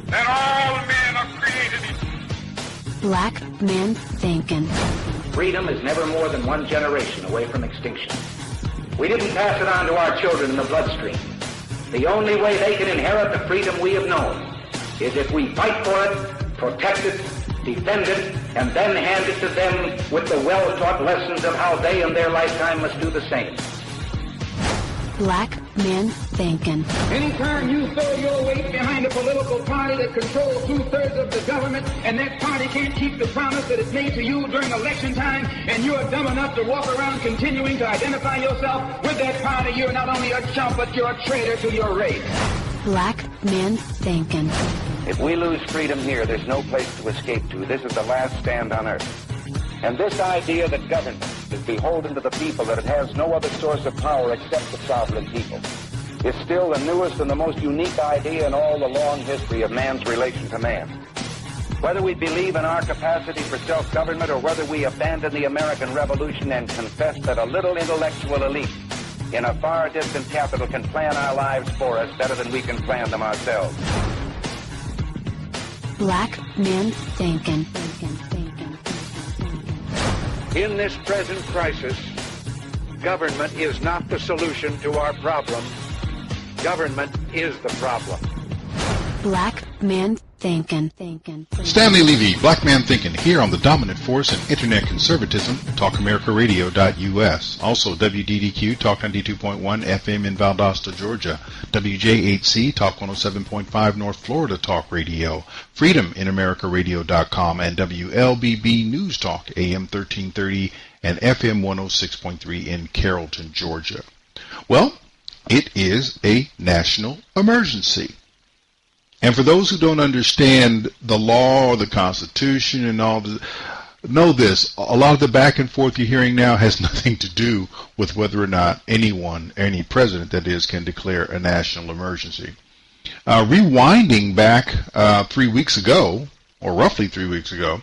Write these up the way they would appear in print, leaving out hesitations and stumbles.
that all men are created equal. Black Man Thinkin. Freedom is never more than one generation away from extinction. We didn't pass it on to our children in the bloodstream. The only way they can inherit the freedom we have known is if we fight for it, protect it, defend it, and then hand it to them with the well-taught lessons of how they in their lifetime must do the same. Black Man Thinkin. Anytime you throw your weight behind a political party that controls 2/3 of the government, and that party can't keep the promise that it made to you during election time, and you're dumb enough to walk around continuing to identify yourself with that party, you're not only a chump, but you're a traitor to your race. Black Man Thinkin. If we lose freedom here, there's no place to escape to. This is the last stand on earth. And this idea that government is beholden to the people, that it has no other source of power except the sovereign people, is still the newest and the most unique idea in all the long history of man's relation to man. Whether we believe in our capacity for self-government or whether we abandon the American Revolution and confess that a little intellectual elite in a far distant capital can plan our lives for us better than we can plan them ourselves. Black Man Thinkin. In this present crisis, government is not the solution to our problem. Government is the problem. Black Man Thinkin. Stanley Levy, Black Man Thinkin, here on the dominant force in Internet conservatism, TalkAmericaRadio.us. Also WDDQ, Talk 92.1 FM in Valdosta, Georgia. WJHC, Talk 107.5 North Florida Talk Radio. FreedomInAmericaRadio.com and WLBB News Talk, AM 1330 and FM 106.3 in Carrollton, Georgia. Well, it is a national emergency. And for those who don't understand the law or the Constitution and all this, know this, a lot of the back and forth you're hearing now has nothing to do with whether or not anyone, any president that is, can declare a national emergency. Rewinding back 3 weeks ago, or roughly 3 weeks ago,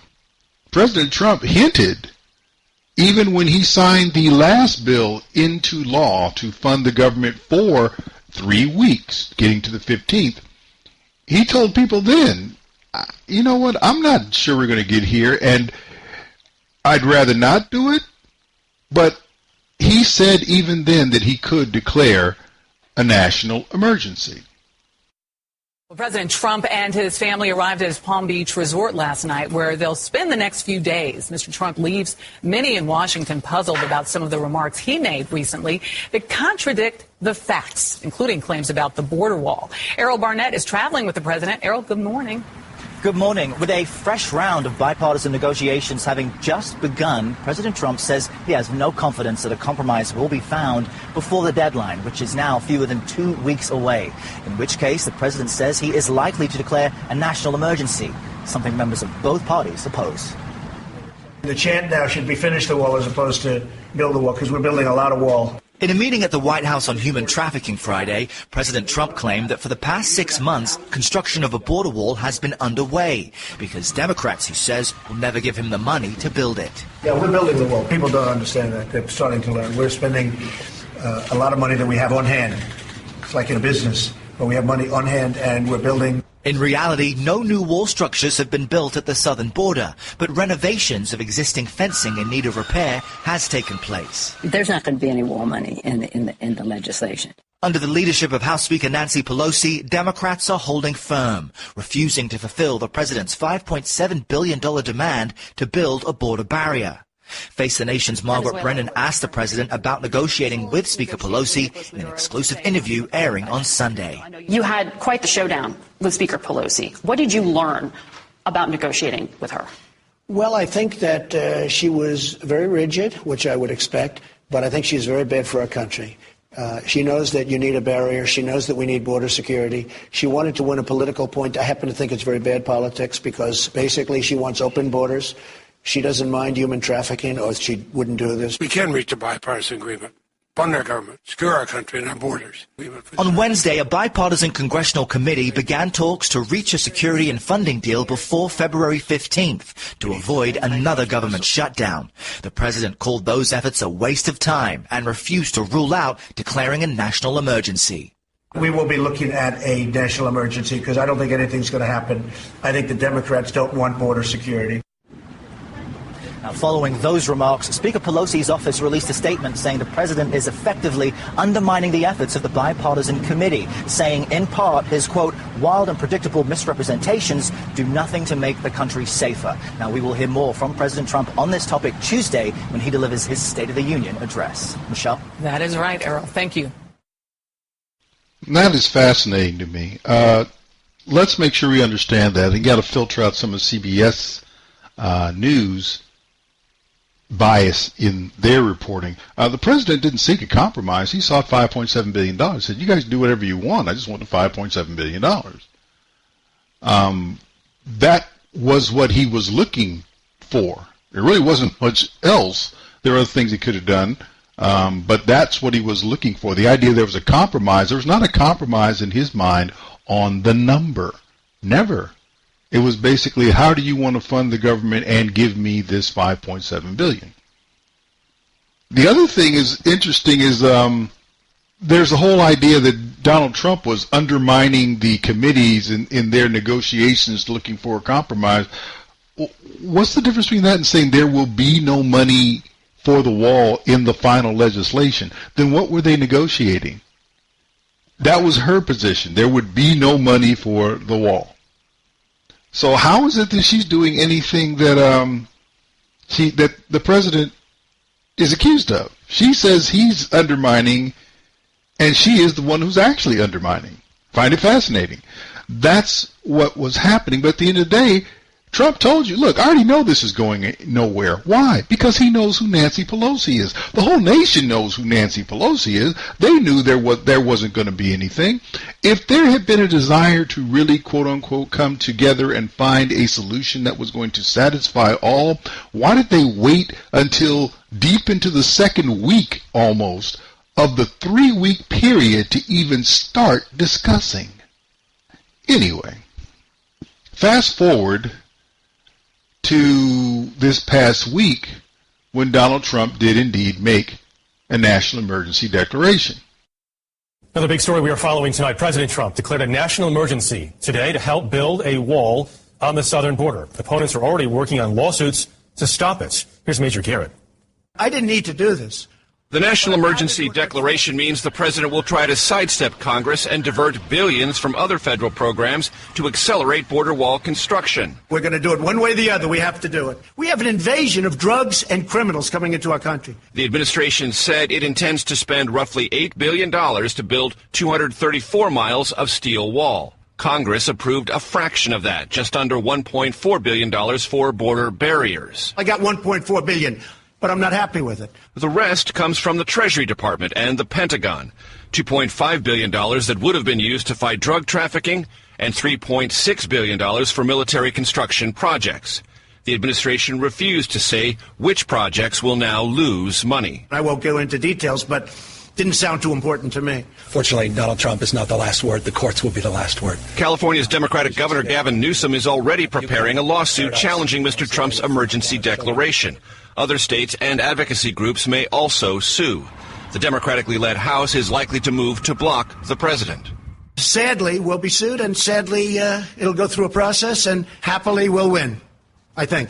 President Trump hinted, even when he signed the last bill into law to fund the government for 3 weeks, getting to the 15th, he told people then, you know what, I'm not sure we're going to get here, and I'd rather not do it, but he said even then that he could declare a national emergency. Well, President Trump and his family arrived at his Palm Beach resort last night, where they'll spend the next few days. Mr. Trump leaves many in Washington puzzled about some of the remarks he made recently that contradict the facts, including claims about the border wall. Errol Barnett is traveling with the president. Errol, good morning. Good morning. With a fresh round of bipartisan negotiations having just begun, President Trump says he has no confidence that a compromise will be found before the deadline, which is now fewer than 2 weeks away, in which case the president says he is likely to declare a national emergency, something members of both parties oppose. The chant now should be finish the wall as opposed to build the wall, because we're building a lot of wall. In a meeting at the White House on human trafficking Friday, President Trump claimed that for the past 6 months, construction of a border wall has been underway because Democrats, he says, will never give him the money to build it. Yeah, we're building the wall. People don't understand that. They're starting to learn. We're spending a lot of money that we have on hand. It's like in a business, but we have money on hand and we're building. In reality, no new wall structures have been built at the southern border, but renovations of existing fencing in need of repair has taken place. There's not going to be any wall money in the legislation. Under the leadership of House Speaker Nancy Pelosi, Democrats are holding firm, refusing to fulfill the president's $5.7 billion demand to build a border barrier. Face the Nation's Margaret Brennan asked the president about negotiating with Speaker Pelosi in an exclusive interview airing on Sunday. You had quite the showdown with Speaker Pelosi. What did you learn about negotiating with her? Well, I think that she was very rigid, which I would expect, but I think she's very bad for our country. She knows that you need a barrier. She knows that we need border security. She wanted to win a political point. I happen to think it's very bad politics because basically she wants open borders. She doesn't mind human trafficking, or she wouldn't do this. We can reach a bipartisan agreement. Fund our government, secure our country and our borders. On Wednesday, a bipartisan congressional committee began talks to reach a security and funding deal before February 15th to avoid another government shutdown. The president called those efforts a waste of time and refused to rule out declaring a national emergency. We will be looking at a national emergency because I don't think anything's going to happen. I think the Democrats don't want border security. Now, following those remarks, Speaker Pelosi's office released a statement saying the president is effectively undermining the efforts of the bipartisan committee, saying in part his, quote, wild and predictable misrepresentations do nothing to make the country safer. Now, we will hear more from President Trump on this topic Tuesday when he delivers his State of the Union address. Michelle? That is right, Errol. Thank you. That is fascinating to me. Let's make sure we understand that. And got to filter out some of CBS News bias in their reporting. The president didn't seek a compromise. He sought $5.7 billion. He said, you guys do whatever you want. I just want the $5.7 billion. That was what he was looking for. There really wasn't much else. There were other things he could have done, but that's what he was looking for. The idea there was a compromise. There was not a compromise in his mind on the number. Never. It was basically, how do you want to fund the government and give me this $5.7 billion? The other thing is interesting is there's a whole idea that Donald Trump was undermining the committees in their negotiations looking for a compromise. What's the difference between that and saying there will be no money for the wall in the final legislation? Then what were they negotiating? That was her position. There would be no money for the wall. So how is it that she's doing anything that that the president is accused of? She says he's undermining, and she is the one who's actually undermining. Find it fascinating. That's what was happening. But at the end of the day, Trump told you, look, I already know this is going nowhere. Why? Because he knows who Nancy Pelosi is. The whole nation knows who Nancy Pelosi is. They knew there wasn't going to be anything. If there had been a desire to really, quote unquote, come together and find a solution that was going to satisfy all, why did they wait until deep into the second week almost of the 3-week period to even start discussing? Anyway, fast forward to this past week when Donald Trump did indeed make a national emergency declaration. Another big story we are following tonight. President Trump declared a national emergency today to help build a wall on the southern border. Opponents are already working on lawsuits to stop it. Here's Major Garrett. I didn't need to do this. The national emergency declaration means the president will try to sidestep Congress and divert billions from other federal programs to accelerate border wall construction. We're going to do it one way or the other. We have to do it. We have an invasion of drugs and criminals coming into our country. The administration said it intends to spend roughly $8 billion to build 234 miles of steel wall. Congress approved a fraction of that, just under $1.4 billion for border barriers. I got $1.4 billion. But I'm not happy with it. The rest comes from the Treasury Department and the Pentagon. $2.5 billion that would have been used to fight drug trafficking and $3.6 billion for military construction projects. The administration refused to say which projects will now lose money. I won't go into details, but didn't sound too important to me. Fortunately, Donald Trump is not the last word. The courts will be the last word. California's Democratic Governor Gavin Newsom is already preparing a lawsuit challenging Mr. Trump's emergency declaration. Other states and advocacy groups may also sue. The democratically led House is likely to move to block the president. Sadly, we'll be sued, and sadly, it'll go through a process, and happily we'll win, I think.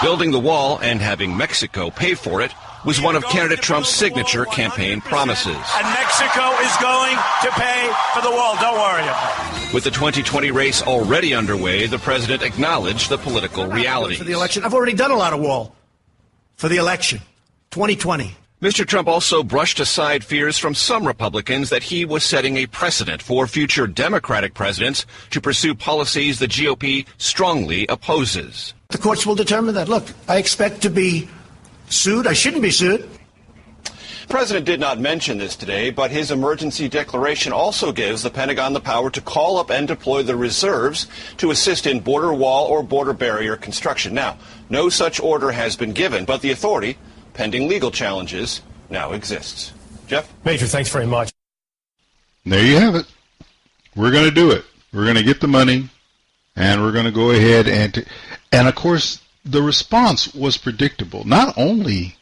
Building the wall and having Mexico pay for it was one of candidate Trump's signature campaign promises. And Mexico is going to pay for the wall. Don't worry about it. With the 2020 race already underway, the president acknowledged the political reality. For the election, I've already done a lot of wall for the election, 2020. Mr. Trump also brushed aside fears from some Republicans that he was setting a precedent for future Democratic presidents to pursue policies the GOP strongly opposes. The courts will determine that. Look, I expect to be sued. I shouldn't be sued. The president did not mention this today, but his emergency declaration also gives the Pentagon the power to call up and deploy the reserves to assist in border wall or border barrier construction. Now, no such order has been given, but the authority, pending legal challenges, now exists. Jeff? Major, thanks very much. There you have it. We're going to do it. We're going to get the money, and we're going to go ahead and of course, the response was predictable, not only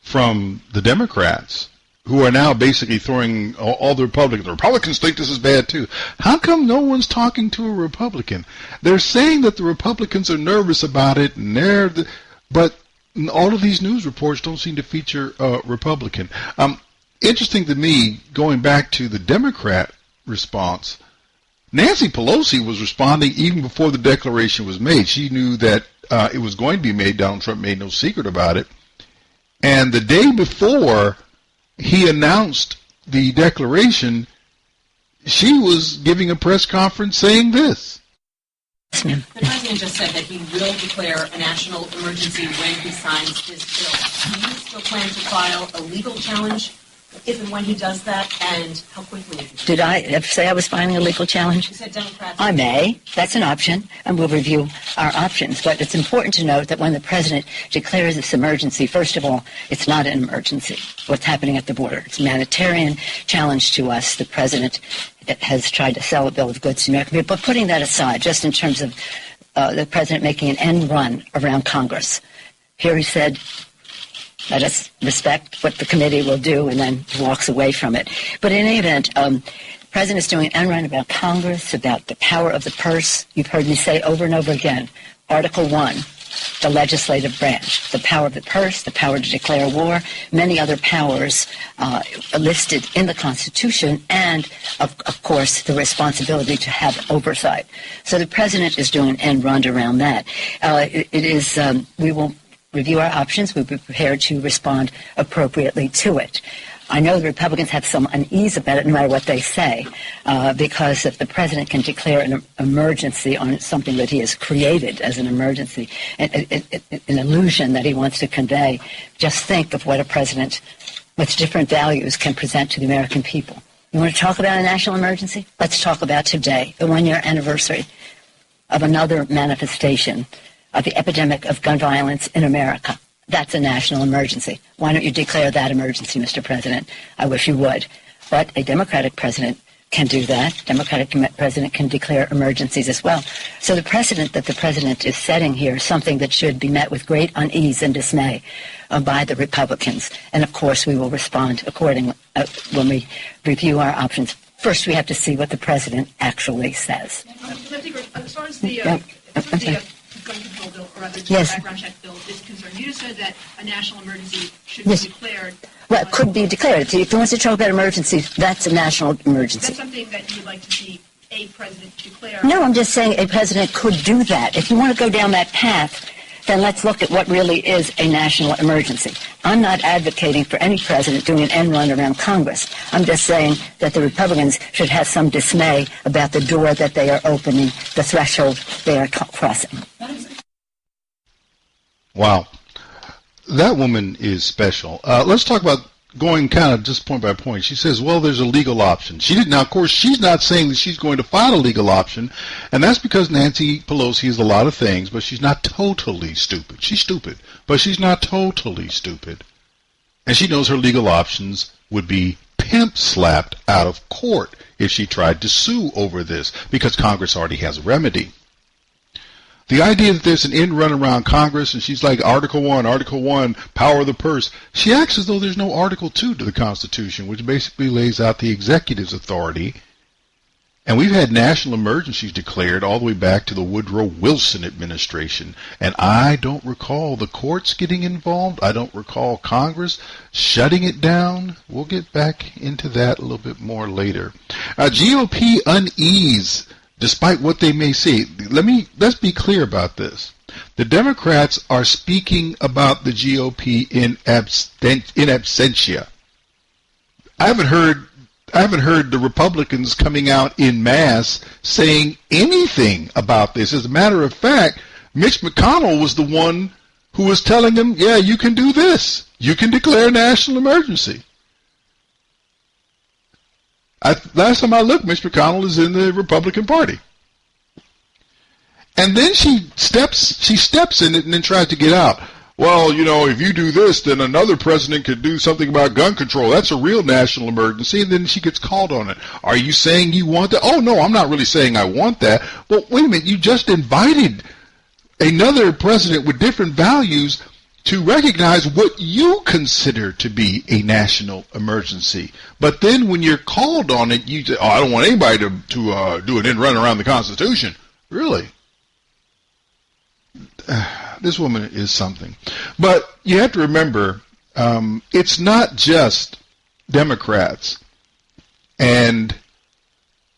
from the Democrats, who are now basically throwing all the Republicans. The Republicans think this is bad too. How come no one's talking to a Republican? They're saying that the Republicans are nervous about it, and but all of these news reports don't seem to feature a Republican. Interesting to me, going back to the Democrat response, Nancy Pelosi was responding even before the declaration was made. She knew that it was going to be made. Donald Trump made no secret about it. And the day before he announced the declaration, she was giving a press conference saying this. The president just said that he will declare a national emergency when he signs this bill. Do you still plan to file a legal challenge if and when he does that, and how quickly? Did I ever say I was filing a legal challenge? You said Democrats. I may. That's an option, and we'll review our options. But it's important to note that when the president declares this emergency, first of all, it's not an emergency, what's happening at the border. It's a humanitarian challenge to us. The president has tried to sell a bill of goods to American people. But putting that aside, just in terms of the president making an end run around Congress, here he said, let us respect what the committee will do, and then walks away from it. But in any event, the president is doing an end run about Congress, about the power of the purse. You've heard me say over and over again, Article 1, the legislative branch, the power of the purse, the power to declare war, many other powers listed in the Constitution, and, of course, the responsibility to have oversight. So the president is doing an end run around that. We will review our options. We'll be prepared to respond appropriately to it. I know the Republicans have some unease about it, no matter what they say, because if the president can declare an emergency on something that he has created as an emergency, an illusion that he wants to convey, just think of what a president with different values can present to the American people. You want to talk about a national emergency? Let's talk about today, the one-year anniversary of another manifestation of the epidemic of gun violence in America. That's a national emergency. Why don't you declare that emergency, Mr. President? I wish you would. But a Democratic president can do that. Democratic president can declare emergencies as well. So the precedent that the president is setting here is something that should be met with great unease and dismay by the Republicans. And, of course, we will respond accordingly when we review our options. First, we have to see what the president actually says. As far as the gun control bill, or rather, yes. Background check bill is concerned, you just said that a national emergency should be declared. Well, it could be declared. If he wants to talk about emergencies, that's a national emergency. That's something that you would like to see a president declare? No, I'm just saying a president could do that. If you want to go down that path, then let's look at what really is a national emergency. I'm not advocating for any president doing an end run around Congress. I'm just saying that the Republicans should have some dismay about the door that they are opening, the threshold they are crossing. Wow. That woman is special. Let's talk about going kind of just point by point. She says, well, there's a legal option. Now, of course, she's not saying that she's going to file a legal option, and that's because Nancy Pelosi is a lot of things, but she's not totally stupid. She's stupid, but she's not totally stupid. And she knows her legal options would be pimp-slapped out of court if she tried to sue over this, because Congress already has a remedy. The idea that there's an end run around Congress, and she's like, Article 1, power of the purse. She acts as though there's no Article 2 to the Constitution, which basically lays out the executive's authority. And we've had national emergencies declared all the way back to the Woodrow Wilson administration. And I don't recall the courts getting involved. I don't recall Congress shutting it down. We'll get back into that a little bit more later. GOP unease. Despite what they may say, let's be clear about this. The Democrats are speaking about the GOP in absentia. I haven't heard the Republicans coming out in mass saying anything about this. As a matter of fact, Mitch McConnell was the one who was telling them, yeah, you can do this. You can declare a national emergency. Last time I looked, Mitch McConnell is in the Republican Party. And then she steps in it and then tries to get out. Well, if you do this, then another president could do something about gun control. That's a real national emergency. And then she gets called on it. Are you saying you want that? Oh, no, I'm not really saying I want that. Well, wait a minute. You just invited another president with different values to recognize what you consider to be a national emergency. But then when you're called on it, you say, I don't want anybody to do an end run around the Constitution. Really? This woman is something. But you have to remember, it's not just Democrats and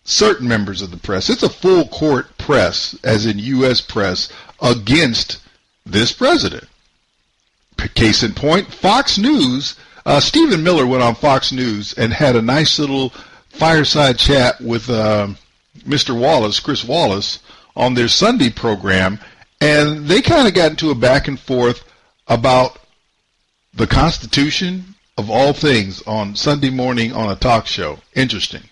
certain members of the press. It's a full court press, as in U.S. press, against this president. Case in point, Fox News. Stephen Miller went on Fox News and had a nice little fireside chat with Mr. Wallace, Chris Wallace, on their Sunday program, and they kind of got into a back and forth about the Constitution of all things on Sunday morning on a talk show. Interesting.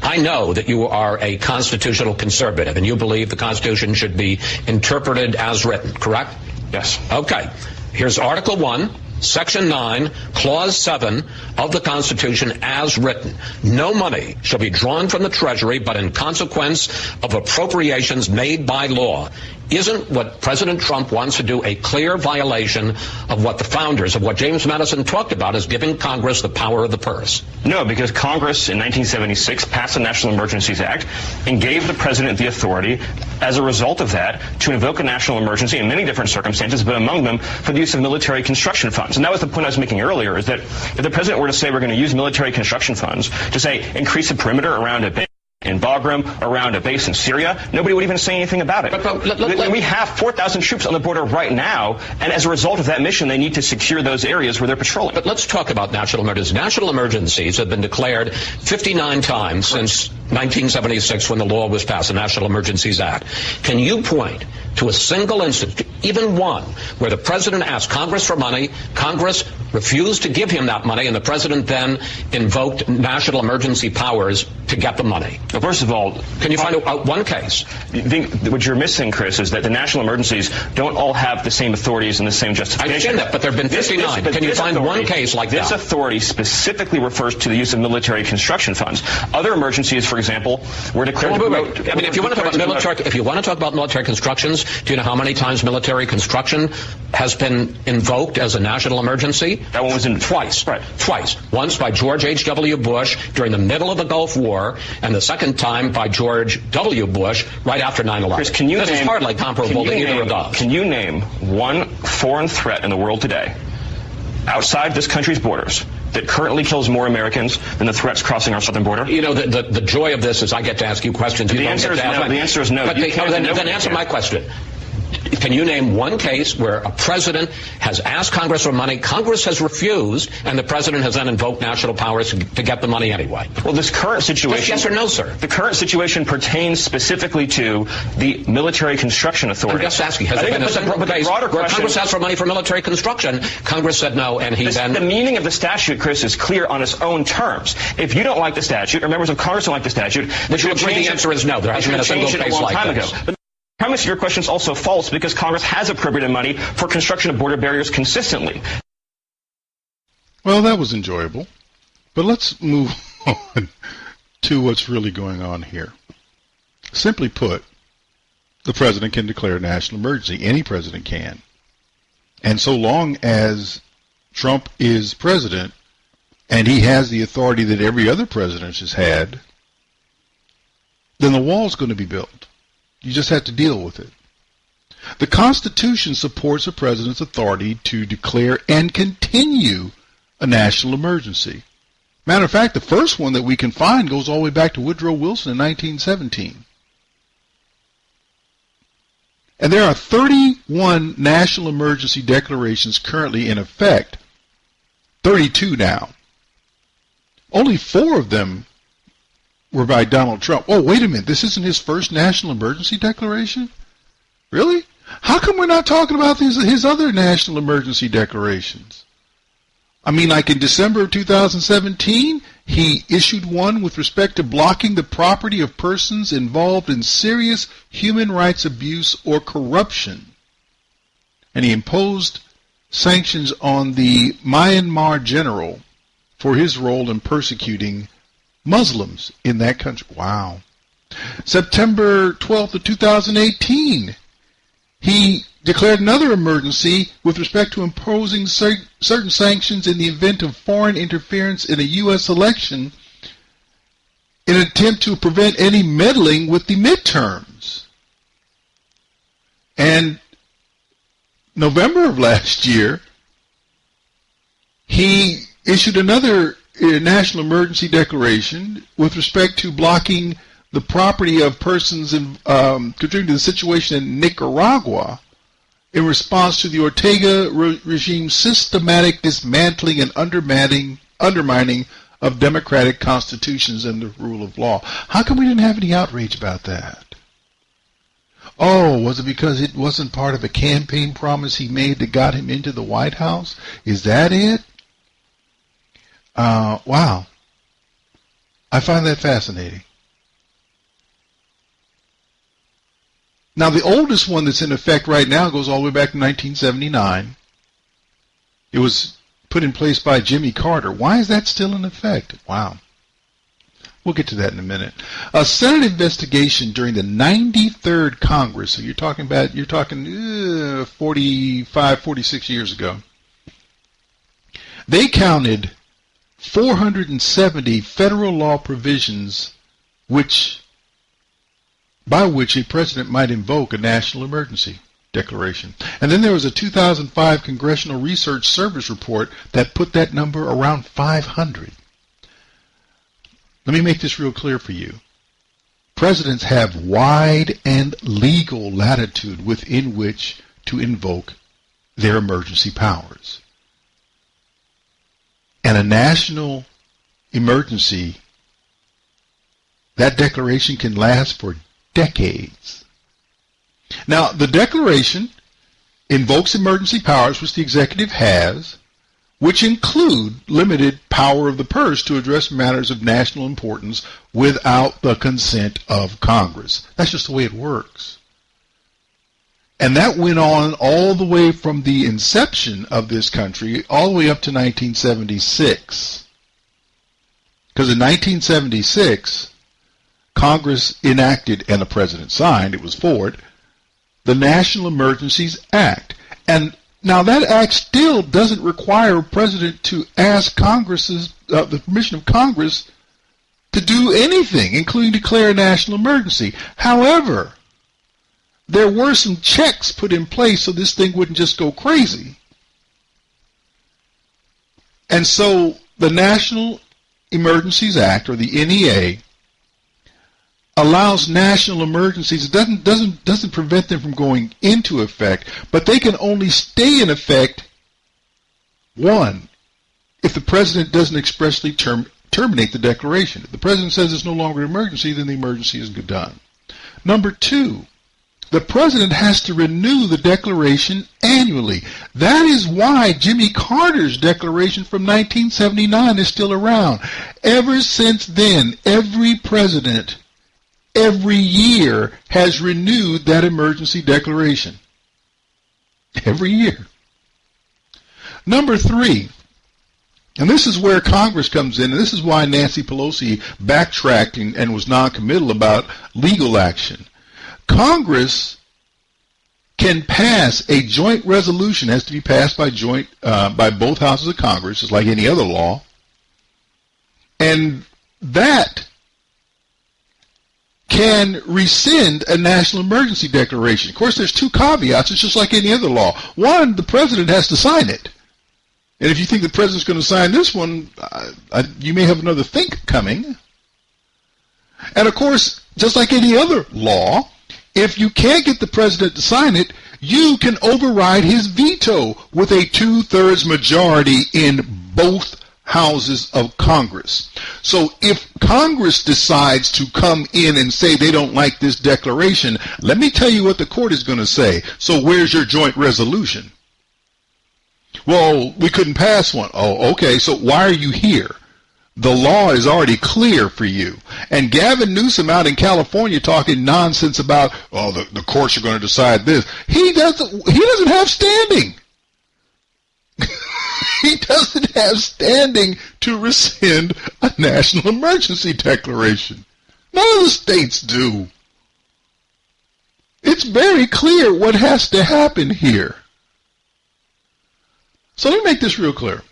I know that you are a constitutional conservative, and you believe the Constitution should be interpreted as written, correct? Yes. Okay. Here's Article 1, Section 9, Clause 7 of the Constitution as written. No money shall be drawn from the Treasury but in consequence of appropriations made by law. Isn't what President Trump wants to do a clear violation of what the founders, of what James Madison talked about as giving Congress the power of the purse? No, because Congress in 1976 passed the National Emergencies Act and gave the president the authority, as a result of that, to invoke a national emergency in many different circumstances, but among them for the use of military construction funds. And that was the point I was making earlier, is that if the president were to say we're going to use military construction funds to, say, increase the perimeter around a base in Bagram, around a base in Syria, nobody would even say anything about it. We have 4,000 troops on the border right now, and as a result of that mission, they need to secure those areas where they're patrolling. But let's talk about national emergencies. National emergencies have been declared 59 times since 1976 when the law was passed, the National Emergencies Act. Can you point to a single instance, even one, where the president asked Congress for money, Congress refused to give him that money, and the president then invoked national emergency powers to get the money? Well, first of all, can you find one case? What you're missing, Chris, is that the national emergencies don't all have the same authorities and the same justification. I understand that, but there have been 59. Can you find one case like that? This authority specifically refers to the use of military construction funds. Other emergencies, for example, were declared. I mean, if you want to talk about military constructions, do you know how many times military construction has been invoked as a national emergency? That one was in twice. Right. Twice. Once by George H.W. Bush during the middle of the Gulf War, and the second time by George W. Bush right after 9/11. Chris, this is hardly comparable to either of those. Can you name one foreign threat in the world today, outside this country's borders, that currently kills more Americans than the threats crossing our southern border? You know, the joy of this is I get to ask you questions. The answer is no. But then answer my question. Can you name one case where a president has asked Congress for money, Congress has refused, and the president has then invoked national powers to get the money anyway? Well, this current situation... Just yes or no, sir? The current situation pertains specifically to the military construction authority. I'm just asking, has there been a single case where Congress asked for money for military construction, Congress said no, and he then... The meaning of the statute, Chris, is clear on its own terms. If you don't like the statute, or members of Congress don't like the statute... Would you agree the answer is no? There hasn't been a single case like this. The premise of your question is also false because Congress has appropriated money for construction of border barriers consistently. Well, that was enjoyable. But let's move on to what's really going on here. Simply put, the president can declare a national emergency. Any president can. And so long as Trump is president and he has the authority that every other president has had, then the wall's going to be built. You just have to deal with it. The Constitution supports a president's authority to declare and continue a national emergency. Matter of fact, the first one that we can find goes all the way back to Woodrow Wilson in 1917. And there are 31 national emergency declarations currently in effect. 32 now. Only 4 of them were by Donald Trump. Oh, wait a minute. This isn't his first national emergency declaration? Really? How come we're not talking about his other national emergency declarations? I mean, like in December of 2017, he issued one with respect to blocking the property of persons involved in serious human rights abuse or corruption. And he imposed sanctions on the Myanmar general for his role in persecuting Muslims in that country. Wow. September 12th of 2018, he declared another emergency with respect to imposing certain sanctions in the event of foreign interference in a U.S. election in an attempt to prevent any meddling with the midterms. And November of last year, he issued another national emergency declaration with respect to blocking the property of persons contributing to the situation in Nicaragua in response to the Ortega regime's systematic dismantling and undermining of democratic constitutions and the rule of law. How come we didn't have any outrage about that? Oh, was it because it wasn't part of a campaign promise he made that got him into the White House? Is that it? Wow. I find that fascinating. Now, the oldest one that's in effect right now goes all the way back to 1979. It was put in place by Jimmy Carter. Why is that still in effect? Wow. We'll get to that in a minute. A Senate investigation during the 93rd Congress, so you're talking 45, 46 years ago. They counted 470 federal law provisions by which a president might invoke a national emergency declaration. And then there was a 2005 Congressional Research Service report that put that number around 500. Let me make this real clear for you. Presidents have wide and legal latitude within which to invoke their emergency powers. And a national emergency, that declaration can last for decades. Now, the declaration invokes emergency powers which the executive has, which include limited power of the purse to address matters of national importance without the consent of Congress. That's just the way it works. And that went on all the way from the inception of this country all the way up to 1976. Because in 1976, Congress enacted, and the president signed, it was Ford, the National Emergencies Act. And now that act still doesn't require a president to ask the permission of Congress to do anything, including declare a national emergency. However, there were some checks put in place so this thing wouldn't just go crazy. And so the National Emergencies Act, or the NEA, allows national emergencies. It doesn't prevent them from going into effect, but they can only stay in effect, one, if the president doesn't expressly terminate the declaration. If the president says it's no longer an emergency, then the emergency is done. Number two, the president has to renew the declaration annually. That is why Jimmy Carter's declaration from 1979 is still around. Ever since then, every president every year has renewed that emergency declaration. Every year. Number three, and this is where Congress comes in, and this is why Nancy Pelosi backtracked and was non-committal about legal action. Congress can pass a joint resolution, has to be passed by both houses of Congress, just like any other law, and that can rescind a national emergency declaration. Of course, there's two caveats. It's just like any other law. One, the president has to sign it. And if you think the president's going to sign this one, you may have another think coming. And of course, just like any other law, if you can't get the president to sign it, you can override his veto with a 2/3 majority in both houses of Congress. So if Congress decides to come in and say they don't like this declaration, let me tell you what the court is going to say. So where's your joint resolution? Well, we couldn't pass one. Oh, okay, so why are you here? The law is already clear for you. And Gavin Newsom out in California talking nonsense about, oh, the courts are going to decide this. He doesn't have standing. He doesn't have standing to rescind a national emergency declaration. None of the states do. It's very clear what has to happen here. So let me make this real clear.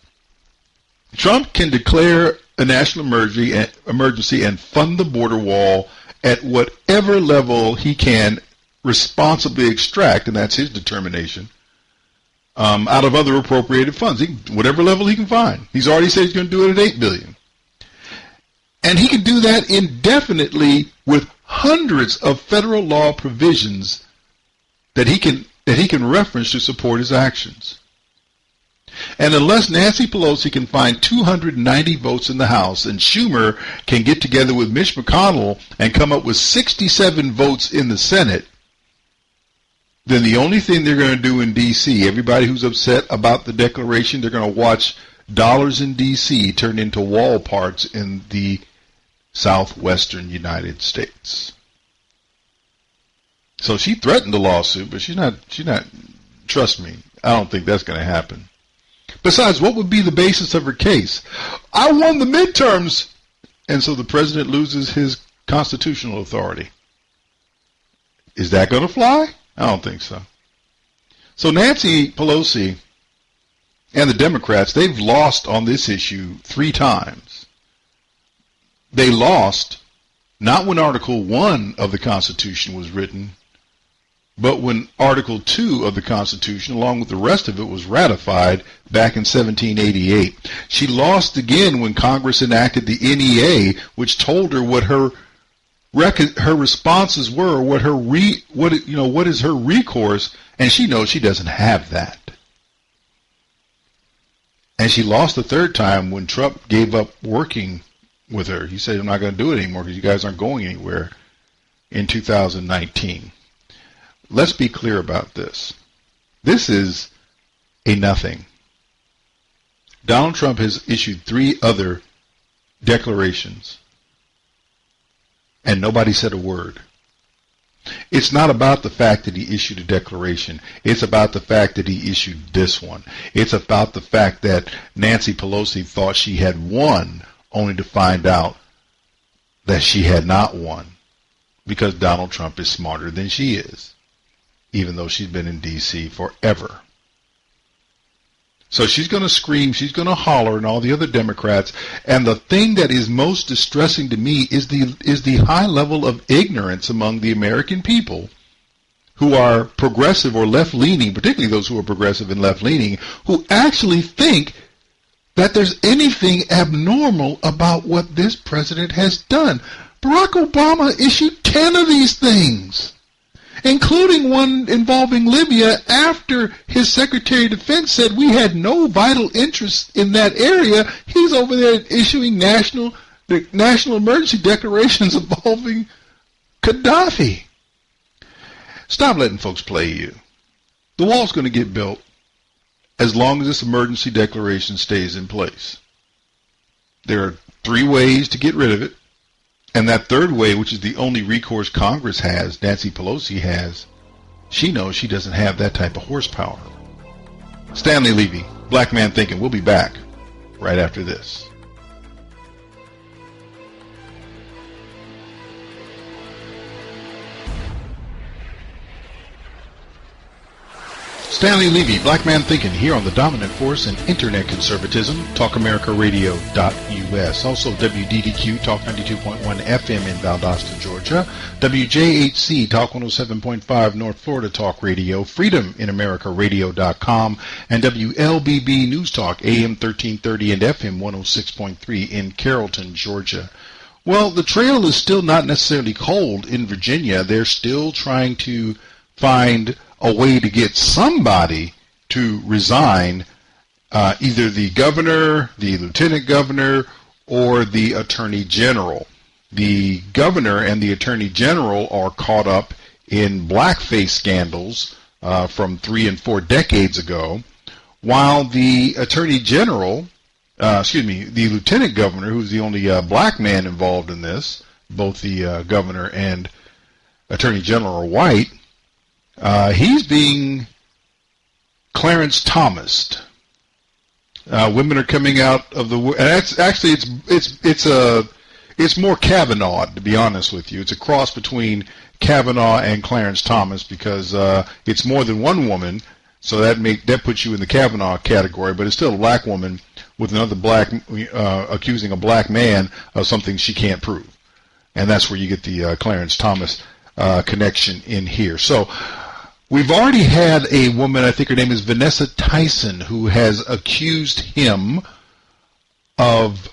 Trump can declare a national emergency and fund the border wall at whatever level he can responsibly extract, and that's his determination, out of other appropriated funds, whatever level he can find. He's already said he's going to do it at $8 billion. And he can do that indefinitely with hundreds of federal law provisions that he can reference to support his actions. And unless Nancy Pelosi can find 290 votes in the House and Schumer can get together with Mitch McConnell and come up with 67 votes in the Senate, then the only thing they're going to do in D.C., everybody who's upset about the declaration, they're going to watch dollars in D.C. turn into wall parks in the southwestern United States. So she threatened the lawsuit, but she's not, trust me, I don't think that's going to happen. Besides, what would be the basis of her case? I won the midterms, and so the president loses his constitutional authority. Is that going to fly? I don't think so. So Nancy Pelosi and the Democrats, they've lost on this issue 3 times. They lost not when Article 1 of the Constitution was written, but when Article 2 of the Constitution, along with the rest of it, was ratified back in 1788. She lost again when Congress enacted the NEA, which told her what her responses were, what is her recourse, and she knows she doesn't have that. And she lost the 3rd time when Trump gave up working with her. He said, I'm not going to do it anymore because you guys aren't going anywhere in 2019. Let's be clear about this. This is a nothing. Donald Trump has issued 3 other declarations, and nobody said a word. It's not about the fact that he issued a declaration. It's about the fact that he issued this one. It's about the fact that Nancy Pelosi thought she had won, only to find out that she had not won, because Donald Trump is smarter than she is, even though she's been in D.C. forever. So she's going to scream, she's going to holler, and all the other Democrats. And the thing that is most distressing to me is the high level of ignorance among the American people who are progressive or left-leaning, particularly those who are progressive and left-leaning, who actually think that there's anything abnormal about what this president has done. Barack Obama issued 10 of these things, including one involving Libya, after his Secretary of Defense said we had no vital interest in that area. He's over there issuing national emergency declarations involving Gaddafi. Stop letting folks play you. The wall's going to get built as long as this emergency declaration stays in place. There are 3 ways to get rid of it. And that 3rd way, which is the only recourse Congress has, Nancy Pelosi has, she knows she doesn't have that type of horsepower. Stanley, Levy, Black Man Thinking. We'll be back right after this. Stanley Levy, Black Man Thinking, here on the dominant force in Internet conservatism, TalkAmericaRadio.us. Also WDDQ, Talk 92.1 FM in Valdosta, Georgia. WJHC, Talk 107.5 North Florida Talk Radio. FreedomInAmericaRadio.com. And WLBB News Talk, AM 1330 and FM 106.3 in Carrollton, Georgia. Well, the trail is still not necessarily cold in Virginia. They're still trying to find a way to get somebody to resign, either the governor, the lieutenant governor, or the attorney general. The governor and the attorney general are caught up in blackface scandals from 3 and 4 decades ago, while the attorney general, the lieutenant governor, who's the only black man involved in this, both the governor and attorney general are white. He's being Clarence Thomas'd. Women are coming out of the. And actually, it's It's more Kavanaugh, to be honest with you. It's a cross between Kavanaugh and Clarence Thomas because it's more than one woman, so that puts you in the Kavanaugh category, but it's still a black woman with another black accusing a black man of something she can't prove. And that's where you get the Clarence Thomas connection in here. So we've already had a woman, I think her name is Vanessa Tyson, who has accused him of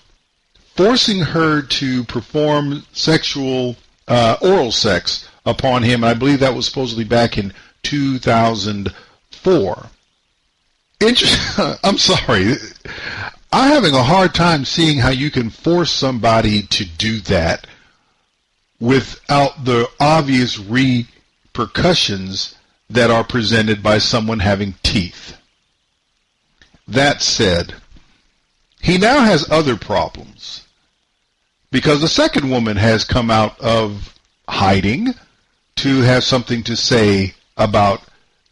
forcing her to perform sexual oral sex upon him. I believe that was supposedly back in 2004. I'm sorry. I'm having a hard time seeing how you can force somebody to do that without the obvious repercussions that are presented by someone having teeth. That said, he now has other problems because the second woman has come out of hiding to have something to say about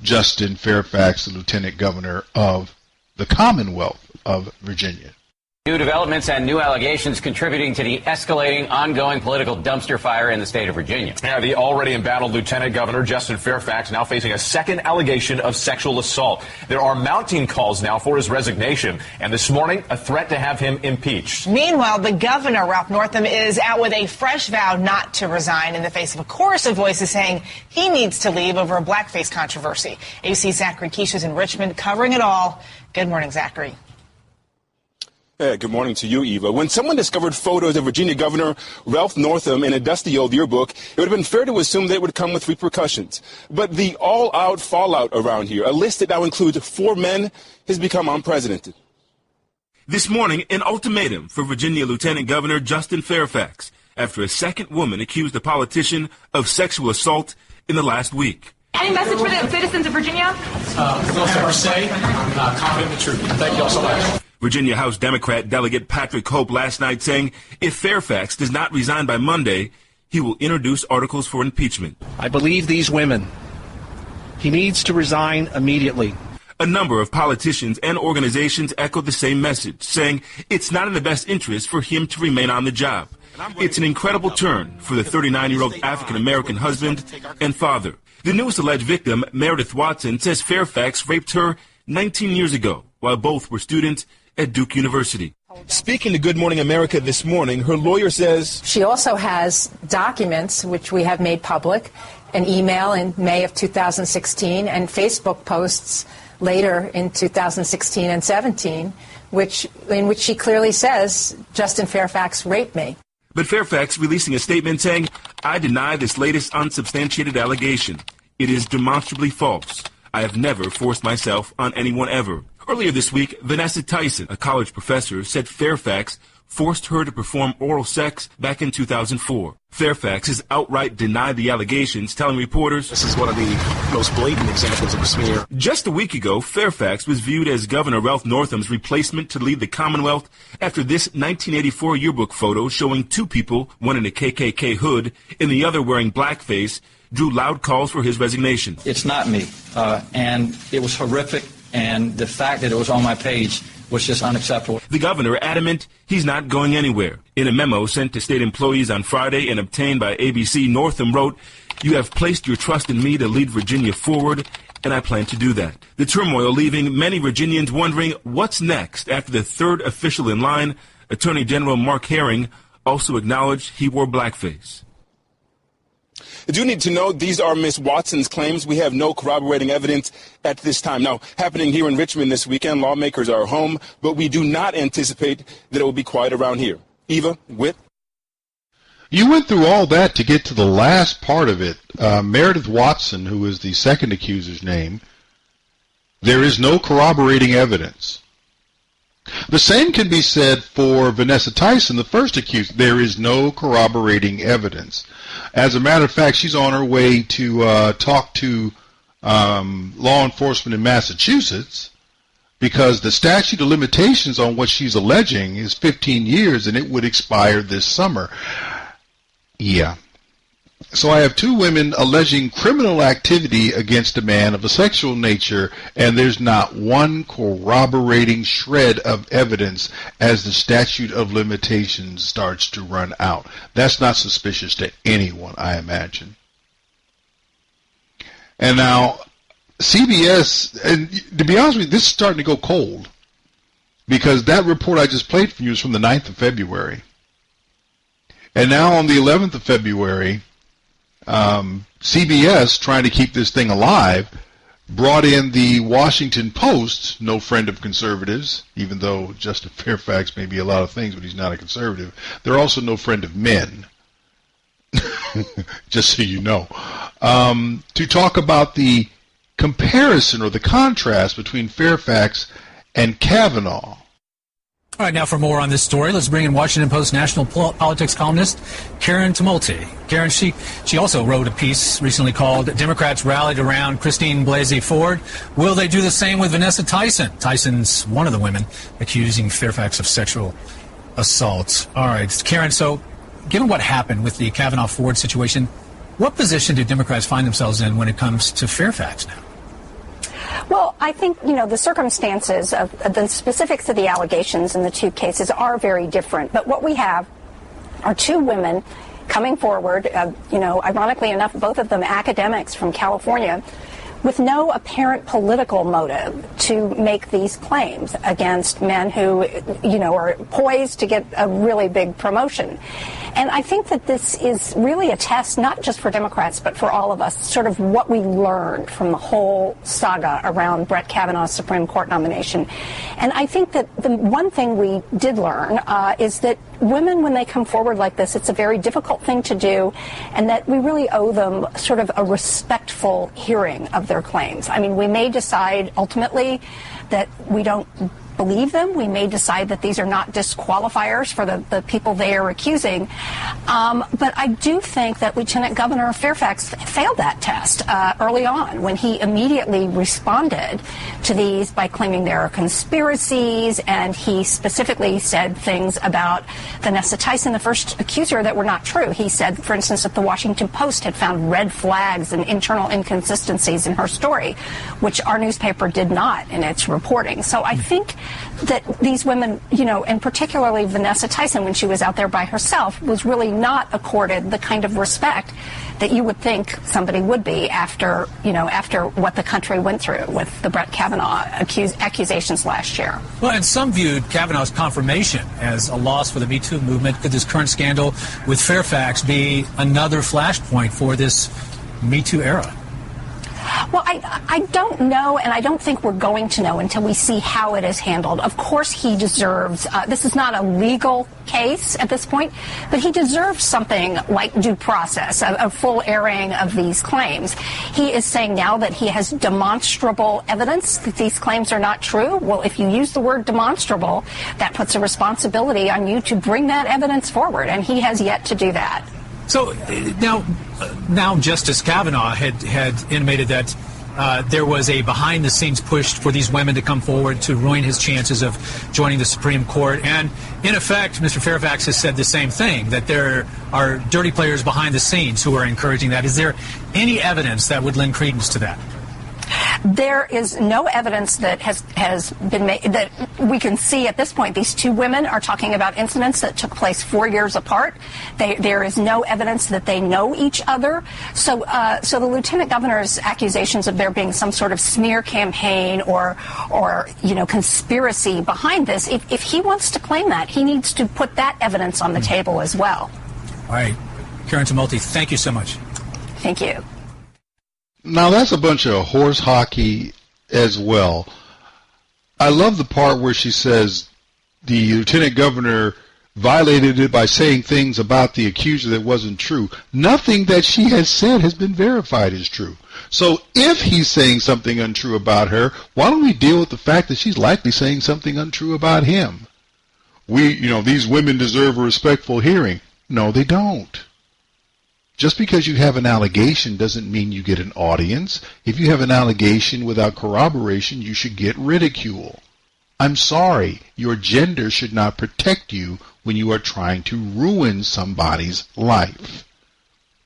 Justin Fairfax, the Lieutenant Governor of the Commonwealth of Virginia. New developments and new allegations contributing to the escalating, ongoing political dumpster fire in the state of Virginia. Yeah, the already embattled Lieutenant Governor Justin Fairfax now facing a second allegation of sexual assault. There are mounting calls now for his resignation, and this morning, a threat to have him impeached. Meanwhile, the governor, Ralph Northam, is out with a fresh vow not to resign in the face of a chorus of voices saying he needs to leave over a blackface controversy. AC Zachary Quiche is in Richmond covering it all. Good morning, Zachary. Hey, good morning to you, Eva. When someone discovered photos of Virginia Governor Ralph Northam in a dusty old yearbook, it would have been fair to assume that it would come with repercussions. But the all-out fallout around here, a list that now includes 4 men, has become unprecedented. This morning, an ultimatum for Virginia Lieutenant Governor Justin Fairfax after a second woman accused the politician of sexual assault in the last week. Any message for the citizens of Virginia? No per se. I'm confident in the truth. Thank you all so much. Virginia House Democrat Delegate Patrick Hope last night saying if Fairfax does not resign by Monday, he will introduce articles for impeachment. I believe these women. He needs to resign immediately. A number of politicians and organizations echoed the same message, saying it's not in the best interest for him to remain on the job. It's an incredible turn for the 39-year-old African-American husband and father. The newest alleged victim, Meredith Watson, says Fairfax raped her 19 years ago while both were students at Duke University. Speaking to Good Morning America this morning, her lawyer says she also has documents which we have made public, an email in May of 2016 and Facebook posts later in 2016 and 17, in which she clearly says Justin Fairfax raped me. But Fairfax releasing a statement saying, I deny this latest unsubstantiated allegation. It is demonstrably false. I have never forced myself on anyone ever. Earlier this week, Vanessa Tyson, a college professor, said Fairfax forced her to perform oral sex back in 2004. Fairfax has outright denied the allegations, telling reporters, this is one of the most blatant examples of a smear. Just a week ago, Fairfax was viewed as Governor Ralph Northam's replacement to lead the Commonwealth after this 1984 yearbook photo showing 2 people, one in a KKK hood and the other wearing blackface, drew loud calls for his resignation. It's not me, and it was horrific. And the fact that it was on my page was just unacceptable. The governor adamant he's not going anywhere. In a memo sent to state employees on Friday and obtained by ABC, Northam wrote, you have placed your trust in me to lead Virginia forward, and I plan to do that. The turmoil leaving many Virginians wondering what's next after the third official in line, Attorney General Mark Herring, also acknowledged he wore blackface. I do need to note these are Ms. Watson's claims. We have no corroborating evidence at this time. Now, happening here in Richmond this weekend, lawmakers are home, but we do not anticipate that it will be quiet around here. Eva, Whit? You went through all that to get to the last part of it. Meredith Watson, who is the second accuser's name, there is no corroborating evidence. The same can be said for Vanessa Tyson, the first accused. There is no corroborating evidence. As a matter of fact, she's on her way to talk to law enforcement in Massachusetts because the statute of limitations on what she's alleging is 15 years and it would expire this summer. Yeah. So I have two women alleging criminal activity against a man of a sexual nature, and there's not one corroborating shred of evidence as the statute of limitations starts to run out. That's not suspicious to anyone, I imagine. And now, CBS, and to be honest with you, this is starting to go cold, because that report I just played for you is from the 9th of February. And now on the 11th of February, CBS, trying to keep this thing alive, brought in the Washington Post, no friend of conservatives, even though Justin Fairfax may be a lot of things, but he's not a conservative. They're also no friend of men, just so you know, to talk about the comparison or the contrast between Fairfax and Kavanaugh. All right, now for more on this story, let's bring in Washington Post national politics columnist Karen Tumulty. Karen, she also wrote a piece recently called "Democrats Rallied Around Christine Blasey Ford. Will they do the same with Vanessa Tyson?" Tyson's one of the women accusing Fairfax of sexual assault. All right, Karen, so given what happened with the Kavanaugh-Ford situation, what position do Democrats find themselves in when it comes to Fairfax now? Well, I think, the circumstances of the specifics of the allegations in the two cases are very different. But what we have are two women coming forward, ironically enough, both of them academics from California, with no apparent political motive to make these claims against men who, are poised to get a really big promotion. And I think that this is really a test, not just for Democrats, but for all of us, sort of what we learned from the whole saga around Brett Kavanaugh's Supreme Court nomination. And I think that the one thing we did learn is that women, when they come forward like this, it's a very difficult thing to do, and that we really owe them sort of a respectful hearing of their claims. I mean, we may decide ultimately that we don't believe them. We may decide that these are not disqualifiers for the people they are accusing. But I do think that Lieutenant Governor Fairfax failed that test early on when he immediately responded to these by claiming there are conspiracies, and he specifically said things about Vanessa Tyson, the first accuser, that were not true. He said, for instance, that the Washington Post had found red flags and internal inconsistencies in her story, which our newspaper did not in its reporting. So I think that these women, and particularly Vanessa Tyson, when she was out there by herself, was really not accorded the kind of respect that you would think somebody would be after what the country went through with the Brett Kavanaugh accusations last year. Well, and some viewed Kavanaugh's confirmation as a loss for the Me Too movement. Could this current scandal with Fairfax be another flashpoint for this Me Too era? Well, I don't know, and I don't think we're going to know until we see how it is handled. Of course, he deserves, this is not a legal case at this point, but he deserves something like due process, a full airing of these claims. He is saying now that he has demonstrable evidence that these claims are not true. Well, if you use the word demonstrable, that puts a responsibility on you to bring that evidence forward, and he has yet to do that. So now Justice Kavanaugh had intimated that there was a behind-the-scenes push for these women to come forward to ruin his chances of joining the Supreme Court. And, in effect, Mr. Fairfax has said the same thing, that there are dirty players behind the scenes who are encouraging that. Is there any evidence that would lend credence to that? There is no evidence that has been made that we can see at this point. These two women are talking about incidents that took place 4 years apart. There is no evidence that they know each other. So the lieutenant governor's accusations of there being some sort of smear campaign or conspiracy behind this, if he wants to claim that, he needs to put that evidence on the table as well. All right. Karen Tumulty, thank you so much. Thank you. Now, that's a bunch of horse hockey as well. I love the part where she says the lieutenant governor violated it by saying things about the accuser that wasn't true. Nothing that she has said has been verified as true. So if he's saying something untrue about her, why don't we deal with the fact that she's likely saying something untrue about him? These women deserve a respectful hearing. No, they don't. Just because you have an allegation doesn't mean you get an audience. If you have an allegation without corroboration, you should get ridicule. I'm sorry, your gender should not protect you when you are trying to ruin somebody's life.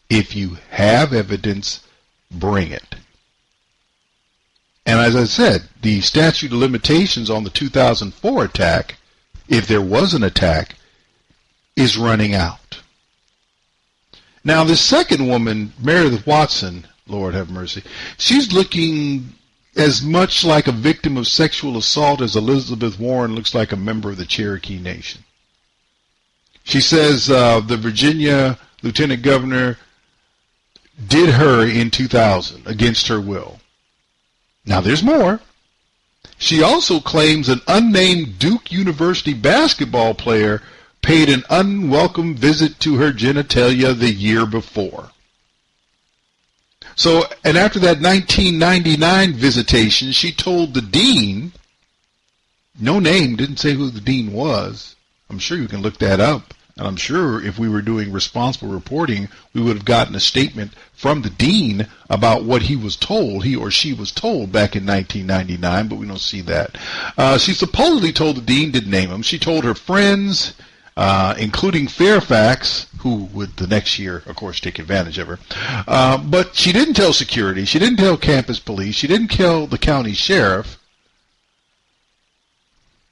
If you have evidence, bring it. And as I said, the statute of limitations on the 2004 attack, if there was an attack, is running out. Now, the second woman, Meredith Watson, Lord have mercy, she's looking as much like a victim of sexual assault as Elizabeth Warren looks like a member of the Cherokee Nation. She says the Virginia lieutenant governor did her in 2000 against her will. Now, there's more. She also claims an unnamed Duke University basketball player paid an unwelcome visit to her genitalia the year before. So, and after that 1999 visitation, she told the dean, no name, didn't say who the dean was. I'm sure you can look that up. And I'm sure if we were doing responsible reporting, we would have gotten a statement from the dean about what he was told, he or she was told back in 1999, but we don't see that. She supposedly told the dean, didn't name him. She told her friends, including Fairfax, who would the next year, of course, take advantage of her. But she didn't tell security. She didn't tell campus police. She didn't tell the county sheriff.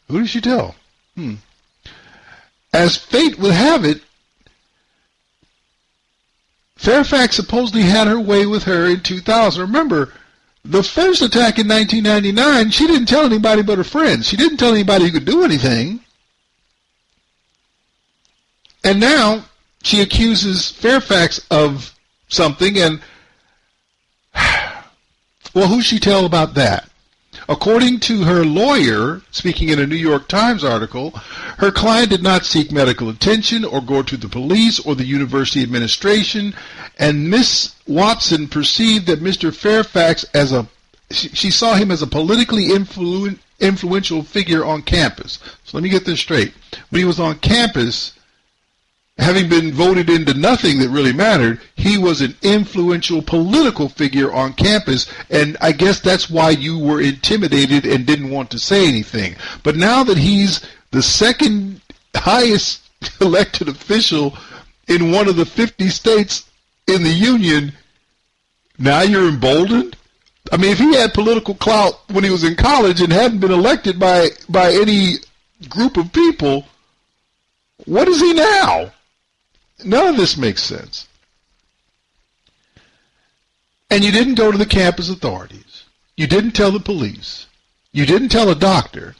Who did she tell? As fate would have it, Fairfax supposedly had her way with her in 2000. Remember, the first attack in 1999, she didn't tell anybody but her friends. She didn't tell anybody who could do anything. And now she accuses Fairfax of something, and, well, who'd she tell about that? According to her lawyer, speaking in a New York Times article, her client did not seek medical attention or go to the police or the university administration, and Miss Watson perceived that Mr. Fairfax she saw him as a politically influential figure on campus. So let me get this straight. When he was on campus, having been voted into nothing that really mattered, he was an influential political figure on campus, and I guess that's why you were intimidated and didn't want to say anything. But now that he's the second highest elected official in one of the 50 states in the union, now you're emboldened? I mean, if he had political clout when he was in college and hadn't been elected by any group of people, what is he now? None of this makes sense. And you didn't go to the campus authorities. You didn't tell the police. You didn't tell a doctor.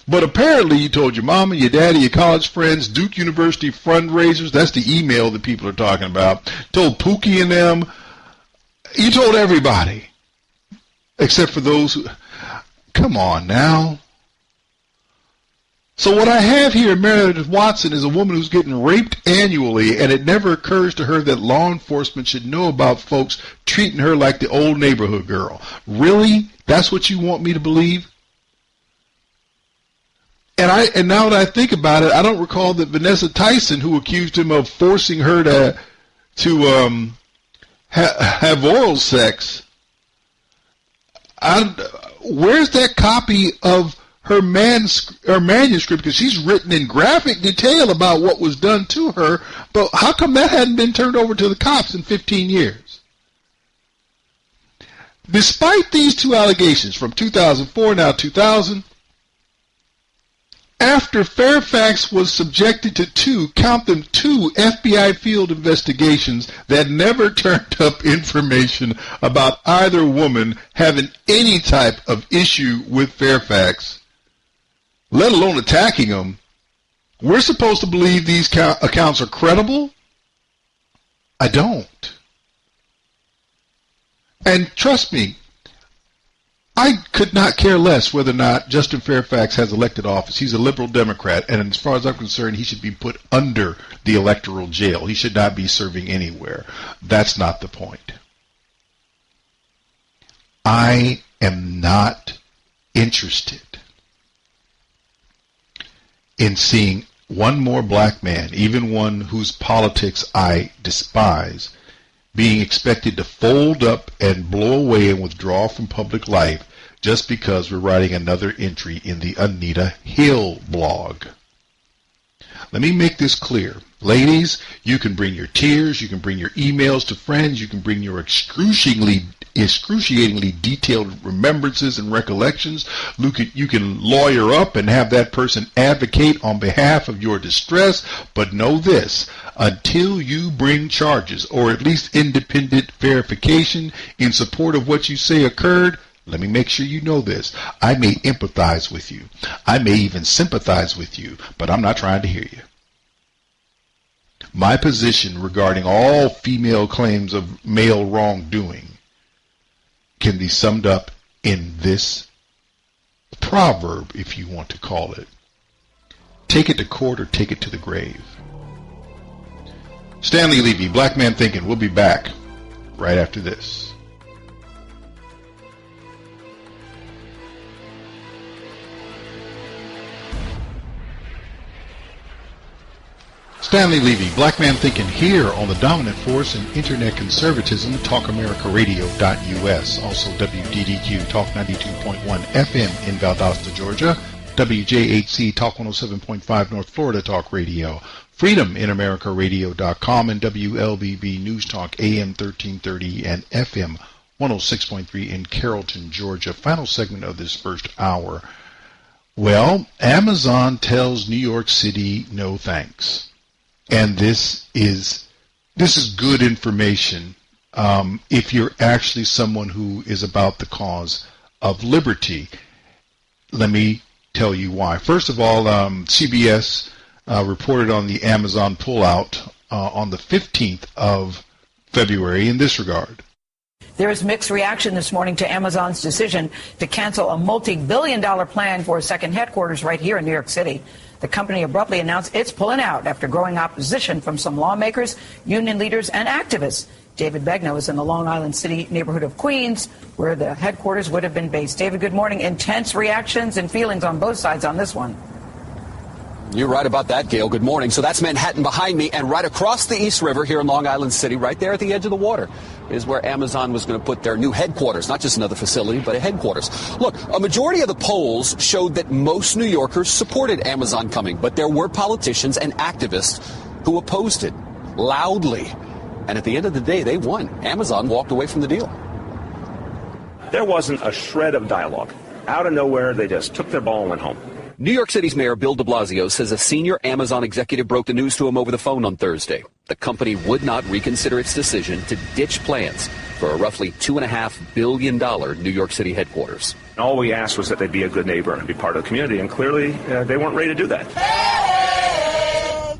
But apparently you told your mama, your daddy, your college friends, Duke University fundraisers. That's the email that people are talking about. Told Pookie and them. You told everybody. Except for those who... Come on now. So what I have here, Meredith Watson, is a woman who's getting raped annually, and it never occurs to her that law enforcement should know about folks treating her like the old neighborhood girl. Really? That's what you want me to believe? And now that I think about it, I don't recall that Vanessa Tyson, who accused him of forcing her to have oral sex, where's that copy of her manuscript, because she's written in graphic detail about what was done to her, but how come that hadn't been turned over to the cops in 15 years? Despite these two allegations from 2004, now 2000, after Fairfax was subjected to two FBI field investigations that never turned up information about either woman having any type of issue with Fairfax, let alone attacking them, we're supposed to believe these accounts are credible? I don't. And trust me, I could not care less whether or not Justin Fairfax has elected office. He's a liberal Democrat, and as far as I'm concerned, he should be put under the electoral jail. He should not be serving anywhere. That's not the point. I am not interested in seeing one more black man, even one whose politics I despise, being expected to fold up and blow away and withdraw from public life just because we're writing another entry in the Anita Hill blog. Let me make this clear. Ladies, you can bring your tears, you can bring your emails to friends, you can bring your excruciatingly detailed remembrances and recollections. You can lawyer up and have that person advocate on behalf of your distress, but know this, until you bring charges or at least independent verification in support of what you say occurred, let me make sure you know this. I may empathize with you. I may even sympathize with you, but I'm not trying to hear you. My position regarding all female claims of male wrongdoing can be summed up in this proverb, if you want to call it. Take it to court or take it to the grave. Stanley, Levy, Black Man Thinkin'. We'll be back right after this. Stanley Levy, Black Man Thinkin', here on the dominant force in internet conservatism, TalkAmericaRadio.us, also WDDQ, Talk 92.1 FM in Valdosta, Georgia, WJHC, Talk 107.5 North Florida Talk Radio, FreedomInAmericaRadio.com, and WLBB News Talk AM 1330 and FM 106.3 in Carrollton, Georgia. Final segment of this first hour. Well, Amazon tells New York City no thanks. And this is good information if you're actually someone who is about the cause of liberty. Let me tell you why. First of all, CBS reported on the Amazon pullout on the 15th of February in this regard. There is mixed reaction this morning to Amazon's decision to cancel a multi-billion-dollar plan for a second headquarters right here in New York City. The company abruptly announced it's pulling out after growing opposition from some lawmakers, union leaders, and activists. David Begnaud is in the Long Island City neighborhood of Queens, where the headquarters would have been based. David, good morning. Intense reactions and feelings on both sides on this one. You're right about that, Gail. Good morning. So that's Manhattan behind me, and right across the East River here in Long Island City, right there at the edge of the water, is where Amazon was going to put their new headquarters, not just another facility, but a headquarters. Look, a majority of the polls showed that most New Yorkers supported Amazon coming, but there were politicians and activists who opposed it loudly. And at the end of the day, they won. Amazon walked away from the deal. There wasn't a shred of dialogue. Out of nowhere, they just took their ball and went home. New York City's Mayor Bill de Blasio says a senior Amazon executive broke the news to him over the phone on Thursday. The company would not reconsider its decision to ditch plans for a roughly $2.5 billion New York City headquarters. All we asked was that they be a good neighbor and be part of the community, and clearly they weren't ready to do that.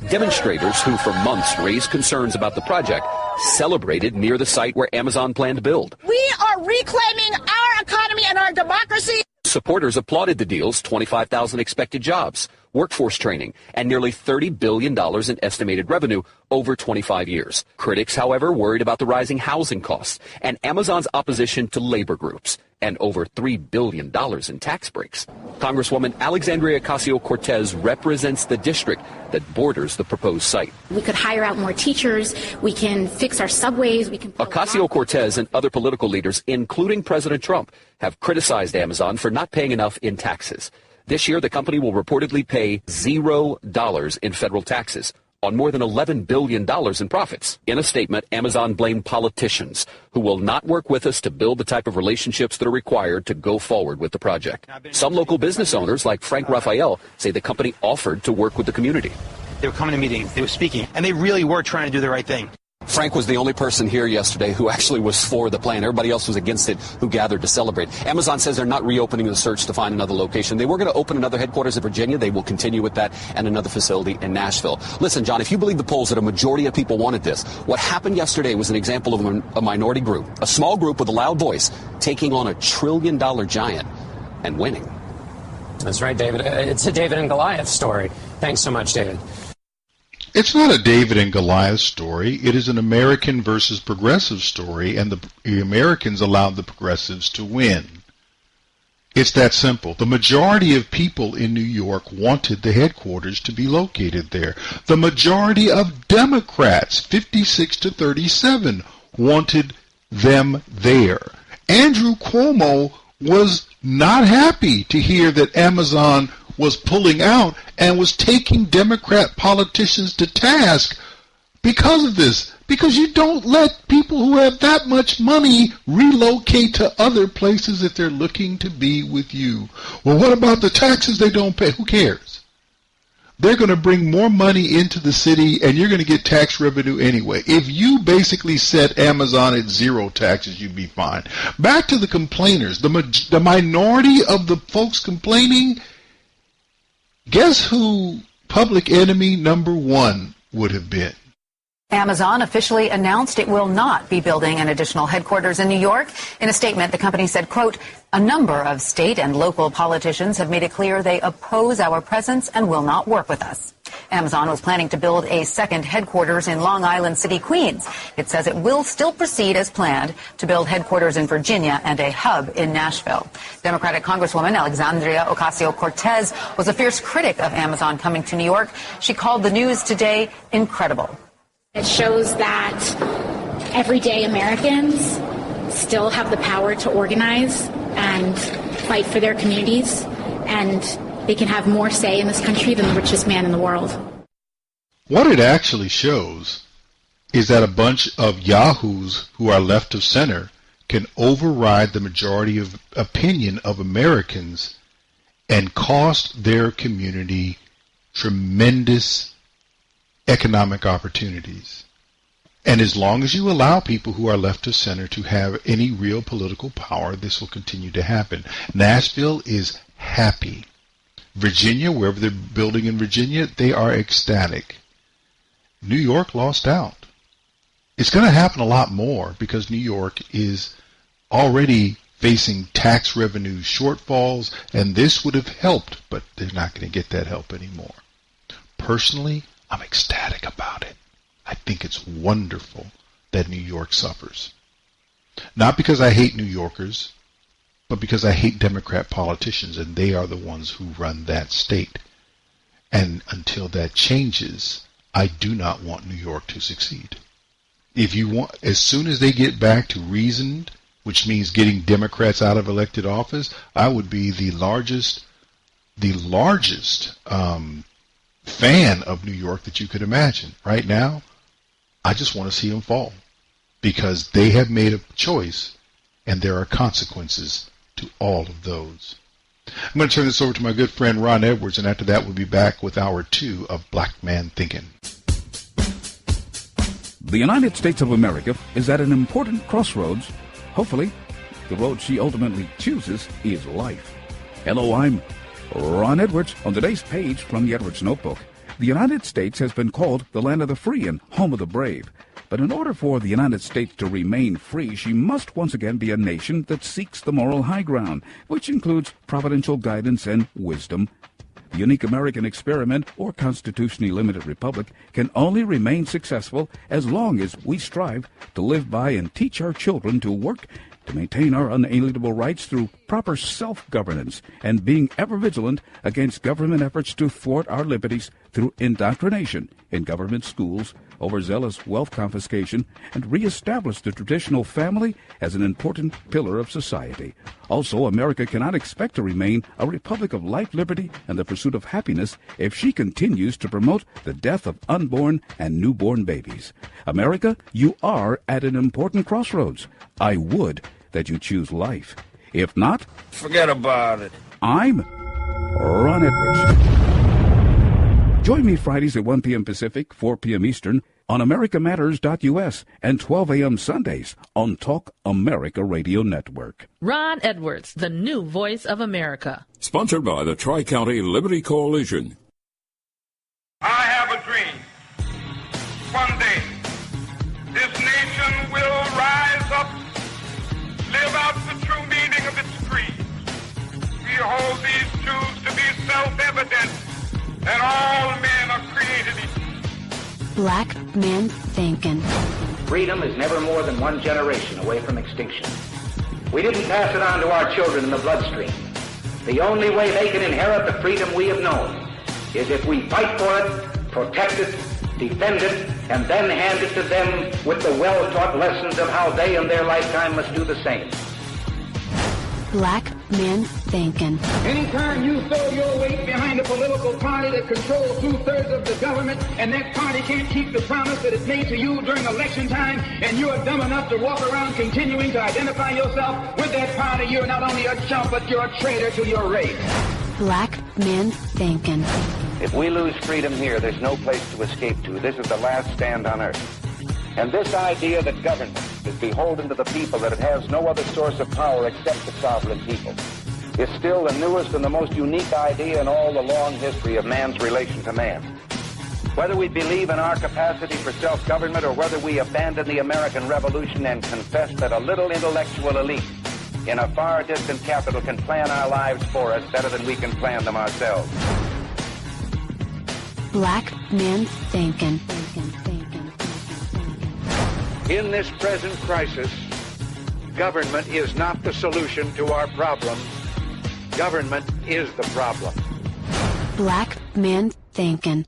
Demonstrators who for months raised concerns about the project celebrated near the site where Amazon planned to build. We are reclaiming our economy and our democracy. Supporters applauded the deal's 25,000 expected jobs, workforce training, and nearly $30 billion in estimated revenue over 25 years. Critics, however, worried about the rising housing costs and Amazon's opposition to labor groups and over $3 billion in tax breaks. Congresswoman Alexandria Ocasio-Cortez represents the district that borders the proposed site. We could hire out more teachers. We can fix our subways. Ocasio-Cortez and other political leaders, including President Trump, have criticized Amazon for not paying enough in taxes. This year, the company will reportedly pay $0 in federal taxes on more than $11 billion in profits. In a statement, Amazon blamed politicians who will not work with us to build the type of relationships that are required to go forward with the project. Some local business owners, like Frank Raphael, say the company offered to work with the community. They were coming to meetings, they were speaking, and they really were trying to do the right thing. Frank was the only person here yesterday who actually was for the plan. Everybody else was against it, who gathered to celebrate. Amazon says they're not reopening the search to find another location. They were going to open another headquarters in Virginia. They will continue with that, and another facility in Nashville. Listen, John, if you believe the polls that a majority of people wanted this, what happened yesterday was an example of a minority group, a small group with a loud voice, taking on $1 trillion giant and winning. That's right, David. It's a David and Goliath story. Thanks so much, David. It's not a David and Goliath story. It is an American versus progressive story, and the Americans allowed the progressives to win. It's that simple. The majority of people in New York wanted the headquarters to be located there. The majority of Democrats, 56 to 37, wanted them there. Andrew Cuomo was not happy to hear that Amazon was pulling out and was taking Democrat politicians to task because of this. Because you don't let people who have that much money relocate to other places if they're looking to be with you. Well, what about the taxes they don't pay? Who cares? They're going to bring more money into the city, and you're going to get tax revenue anyway. If you basically set Amazon at zero taxes, you'd be fine. Back to the complainers. The minority of the folks complaining, guess who public enemy number one would have been? Amazon officially announced it will not be building an additional headquarters in New York. In a statement, the company said, quote, "A number of state and local politicians have made it clear they oppose our presence and will not work with us." Amazon was planning to build a second headquarters in Long Island City, Queens. It says it will still proceed as planned to build headquarters in Virginia and a hub in Nashville. Democratic Congresswoman Alexandria Ocasio-Cortez was a fierce critic of Amazon coming to New York. She called the news today incredible. It shows that everyday Americans still have the power to organize and fight for their communities, and they can have more say in this country than the richest man in the world. What it actually shows is that a bunch of yahoos who are left of center can override the majority of opinion of Americans and cost their community tremendous economic opportunities. And as long as you allow people who are left of center to have any real political power, this will continue to happen. Nashville is happy. Virginia, wherever they're building in Virginia, they are ecstatic. New York lost out. It's going to happen a lot more because New York is already facing tax revenue shortfalls, and this would have helped, but they're not going to get that help anymore. Personally, I'm ecstatic about it. I think it's wonderful that New York suffers. Not because I hate New Yorkers, but because I hate Democrat politicians, and they are the ones who run that state. And until that changes, I do not want New York to succeed. If you want, as soon as they get back to reasoned, which means getting Democrats out of elected office, I would be the largest fan of New York that you could imagine. Right now, I just want to see them fall because they have made a choice and there are consequences to all of those. I'm going to turn this over to my good friend Ron Edwards, and after that we'll be back with hour 2 of Black Man Thinkin'. The United States of America is at an important crossroads. Hopefully, the road she ultimately chooses is life. Hello, I'm Ron Edwards. On today's page from the Edwards Notebook, the United States has been called the land of the free and home of the brave. But in order for the United States to remain free, she must once again be a nation that seeks the moral high ground, which includes providential guidance and wisdom. The unique American experiment, or constitutionally limited republic, can only remain successful as long as we strive to live by and teach our children to work to maintain our unalienable rights through proper self-governance and being ever vigilant against government efforts to thwart our liberties through indoctrination in government schools, overzealous wealth confiscation, and reestablish the traditional family as an important pillar of society. Also, America cannot expect to remain a republic of life, liberty, and the pursuit of happiness if she continues to promote the death of unborn and newborn babies. America, you are at an important crossroads. I would that you choose life. If not, forget about it. I'm Ron Edwards. Join me Fridays at 1 p.m. Pacific, 4 p.m. Eastern on AmericaMatters.us and 12 a.m. Sundays on Talk America Radio Network. Ron Edwards, the new voice of America. Sponsored by the Tri-County Liberty Coalition. I have a dream. One day, this nation will rise up, live out the true meaning of its creed. We hold these truths to be self-evident, that all men are created equal. Black Man Thinkin'. Freedom is never more than one generation away from extinction. We didn't pass it on to our children in the bloodstream. The only way they can inherit the freedom we have known is if we fight for it, protect it, defend it, and then hand it to them with the well-taught lessons of how they in their lifetime must do the same. Black Man Thinkin. Anytime you throw your weight behind a political party that controls 2/3 of the government, and that party can't keep the promise that it made to you during election time, and you are dumb enough to walk around continuing to identify yourself with that party, you're not only a chump, but you're a traitor to your race. Black Man Thinkin. If we lose freedom here, there's no place to escape to. This is the last stand on earth. And this idea that government is beholden to the people, that it has no other source of power except the sovereign people, is still the newest and the most unique idea in all the long history of man's relation to man. Whether we believe in our capacity for self-government or whether we abandon the American Revolution and confess that a little intellectual elite in a far distant capital can plan our lives for us better than we can plan them ourselves. Black Man Thinkin. In this present crisis, government is not the solution to our problem. Government is the problem. Black Man Thinkin.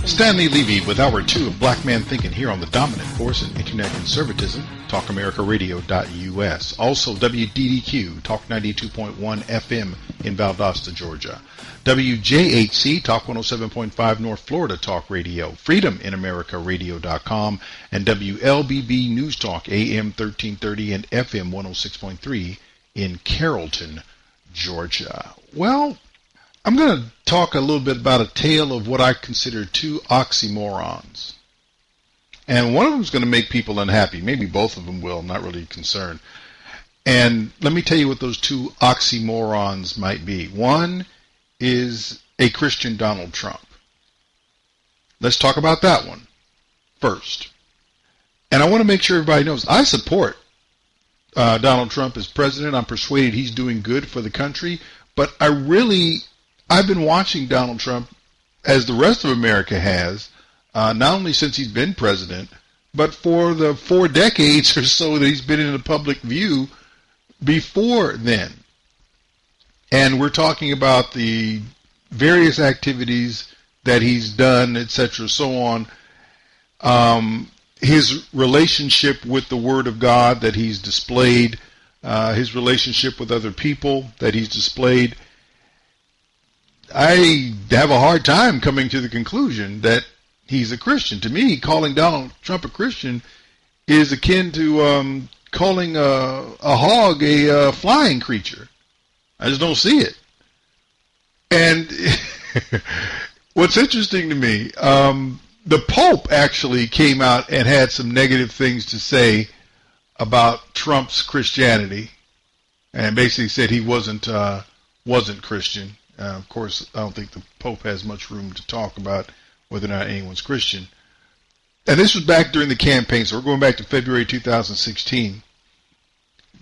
Stanley Levy with Hour 2 of Black Man Thinkin here on the dominant force in internet conservatism, TalkAmericaRadio.us. Also WDDQ, Talk 92.1 FM in Valdosta, Georgia. WJHC, Talk 107.5 North Florida Talk Radio, FreedomInAmericaRadio.com, and WLBB News Talk, AM 1330 and FM 106.3 in Carrollton, Georgia. Well, I'm going to talk a little bit about a tale of what I consider two oxymorons. And one of them is going to make people unhappy. Maybe both of them will. I'm not really concerned. And let me tell you what those two oxymorons might be. One is a Christian Donald Trump. Let's talk about that one first. And I want to make sure everybody knows I support Donald Trump as president. I'm persuaded he's doing good for the country. But I've been watching Donald Trump, as the rest of America has, not only since he's been president, but for the 4 decades or so that he's been in the public view before then. And we're talking about the various activities that he's done, etc., so on. His relationship with the Word of God that he's displayed, his relationship with other people that he's displayed. I have a hard time coming to the conclusion that he's a Christian. To me, calling Donald Trump a Christian is akin to calling a hog a flying creature. I just don't see it. And what's interesting to me, the Pope actually came out and had some negative things to say about Trump's Christianity, and basically said he wasn't Christian. Of course, I don't think the Pope has much room to talk about whether or not anyone's Christian. And this was back during the campaign, so we're going back to February 2016.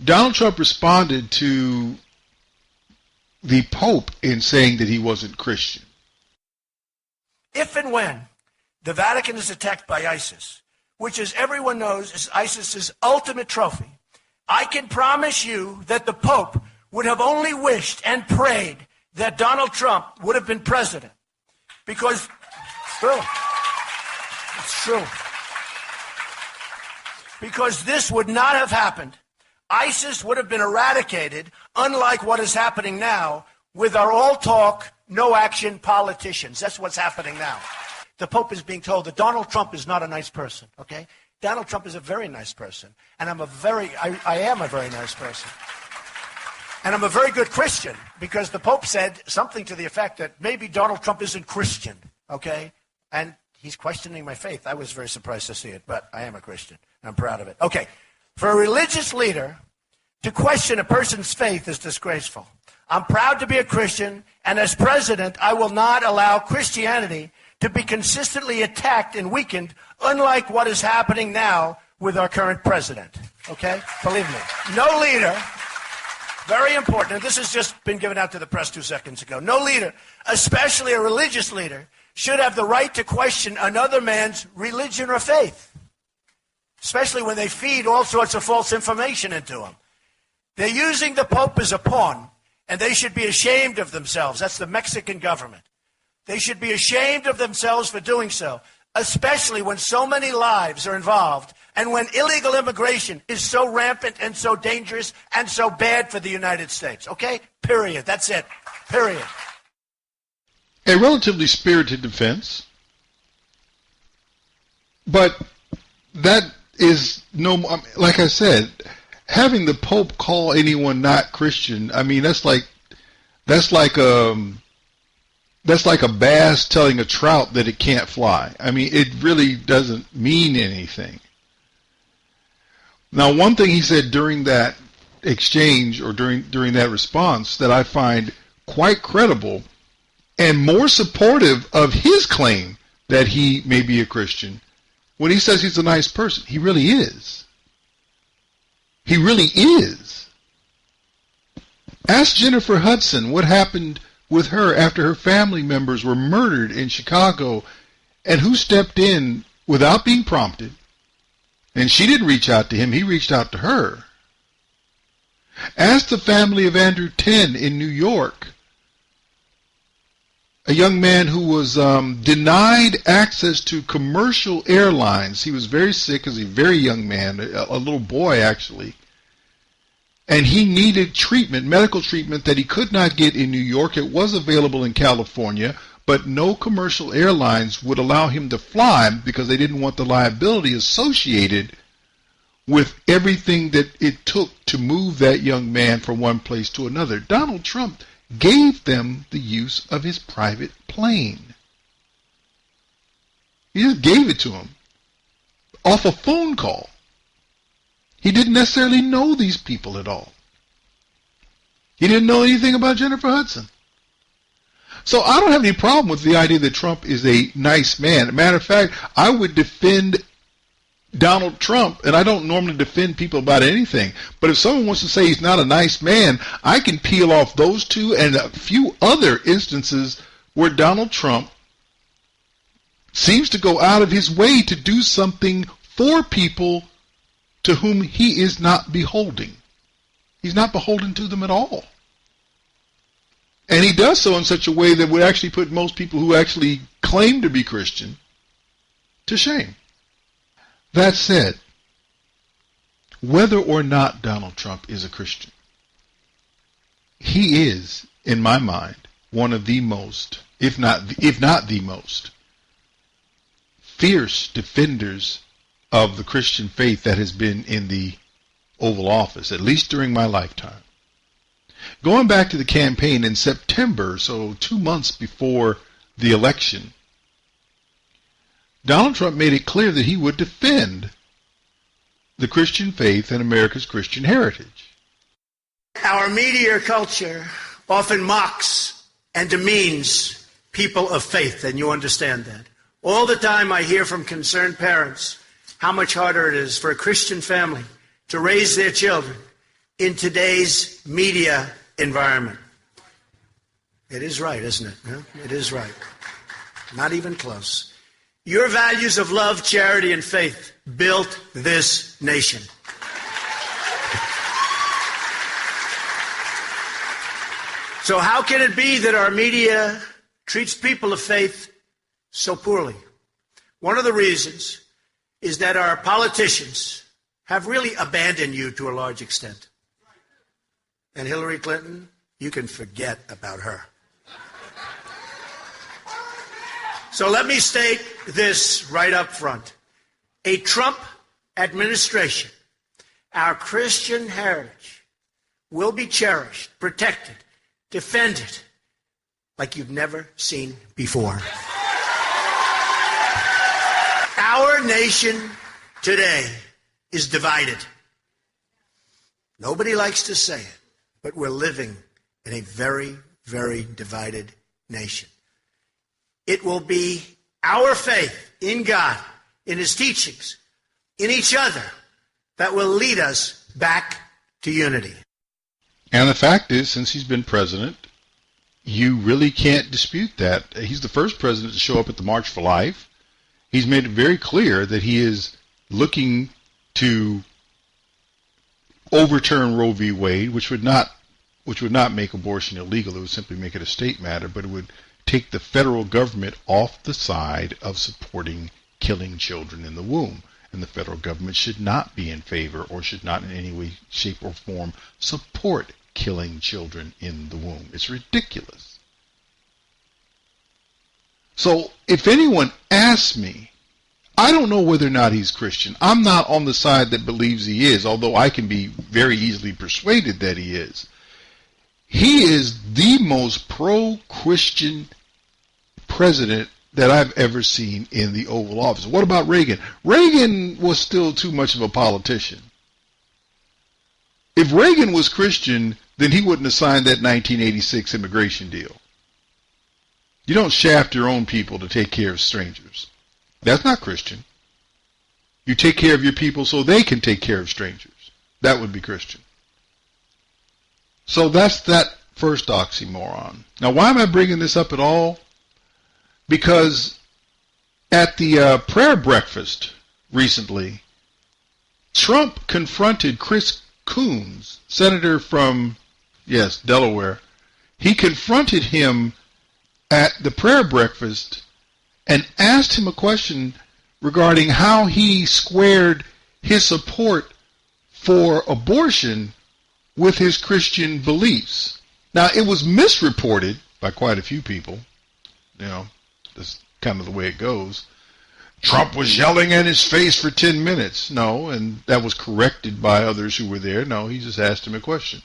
Donald Trump responded to the Pope in saying that he wasn't Christian. If and when the Vatican is attacked by ISIS, which, as everyone knows, is ISIS's ultimate trophy, I can promise you that the Pope would have only wished and prayed that Donald Trump would have been president. Because, it's true. Because this would not have happened. ISIS would have been eradicated, unlike what is happening now with our all-talk, no-action politicians. That's what's happening now. The Pope is being told that Donald Trump is not a nice person, okay? Donald Trump is a very nice person, and I am a very nice person. And I'm a very good Christian, because the Pope said something to the effect that maybe Donald Trump isn't Christian, okay? And he's questioning my faith. I was very surprised to see it, but I am a Christian. I'm proud of it. Okay, for a religious leader to question a person's faith is disgraceful. I'm proud to be a Christian, and as president, I will not allow Christianity to be consistently attacked and weakened, unlike what is happening now with our current president, okay? Believe me. No leader, very important, and this has just been given out to the press 2 seconds ago, no leader, especially a religious leader, should have the right to question another man's religion or faith, especially when they feed all sorts of false information into him. They're using the Pope as a pawn, and they should be ashamed of themselves. That's the Mexican government. They should be ashamed of themselves for doing so, especially when so many lives are involved and when illegal immigration is so rampant and so dangerous and so bad for the United States. Okay? Period. That's it. Period. A relatively spirited defense, but that is no, like I said, having the Pope call anyone not Christian, I mean, that's like a bass telling a trout that it can't fly. I mean, it really doesn't mean anything. Now, one thing he said during that exchange or during that response that I find quite credible and more supportive of his claim that he may be a Christian, when he says he's a nice person, he really is. He really is. Ask Jennifer Hudson what happened with her after her family members were murdered in Chicago and who stepped in without being prompted. And she didn't reach out to him, he reached out to her. Ask the family of Andrew Tenn in New York, a young man who was denied access to commercial airlines. He was very sick as a very young man, a little boy actually. And he needed treatment, medical treatment that he could not get in New York. It was available in California, but no commercial airlines would allow him to fly because they didn't want the liability associated with everything that it took to move that young man from one place to another. Donald Trump gave them the use of his private plane. He just gave it to him off a phone call. He didn't necessarily know these people at all. He didn't know anything about Jennifer Hudson. So I don't have any problem with the idea that Trump is a nice man. Matter of fact, I would defend Donald Trump, and I don't normally defend people about anything, but if someone wants to say he's not a nice man, I can peel off those two and a few other instances where Donald Trump seems to go out of his way to do something for people to whom he is not beholding. He's not beholden to them at all. And he does so in such a way that would actually put most people who actually claim to be Christian to shame. That said, whether or not Donald Trump is a Christian, he is, in my mind, one of the most, if not the most, fierce defenders of the Christian faith that has been in the Oval Office, at least during my lifetime. Going back to the campaign in September, so 2 months before the election, Donald Trump made it clear that he would defend the Christian faith and America's Christian heritage. Our media culture often mocks and demeans people of faith, and you understand that. All the time I hear from concerned parents how much harder it is for a Christian family to raise their children in today's media environment. It is right, isn't it? No? It is right. Not even close. Your values of love, charity, and faith built this nation. So how can it be that our media treats people of faith so poorly? One of the reasons is that our politicians have really abandoned you to a large extent. And Hillary Clinton, you can forget about her. So let me state this right up front. A Trump administration, our Christian heritage, will be cherished, protected, defended like you've never seen before. Our nation today is divided. Nobody likes to say it, but we're living in a very, very divided nation. It will be our faith in God, in His teachings, in each other, that will lead us back to unity. And the fact is, since he's been president, you really can't dispute that. He's the first president to show up at the March for Life. He's made it very clear that he is looking to overturn Roe v. Wade, which would not make abortion illegal. It would simply make it a state matter, but it would take the federal government off the side of supporting killing children in the womb. and the federal government should not be in favor or should not in any way, shape, or form support killing children in the womb. It's ridiculous. So if anyone asks me, I don't know whether or not he's Christian. I'm not on the side that believes he is, although I can be very easily persuaded that he is. He is the most pro-Christian president that I've ever seen in the Oval Office. What about Reagan? Reagan was still too much of a politician. If Reagan was Christian, then he wouldn't have signed that 1986 immigration deal. You don't shaft your own people to take care of strangers. That's not Christian. You take care of your people so they can take care of strangers. That would be Christian. So that's that first oxymoron. Now, why am I bringing this up at all? Because at the prayer breakfast recently, Trump confronted Chris Coons, senator from, Delaware. He confronted him at the prayer breakfast and asked him a question regarding how he squared his support for abortion with his Christian beliefs. Now, it was misreported by quite a few people. That's kind of the way it goes. Trump was yelling in his face for 10 minutes. No, and that was corrected by others who were there. No, he just asked him a question.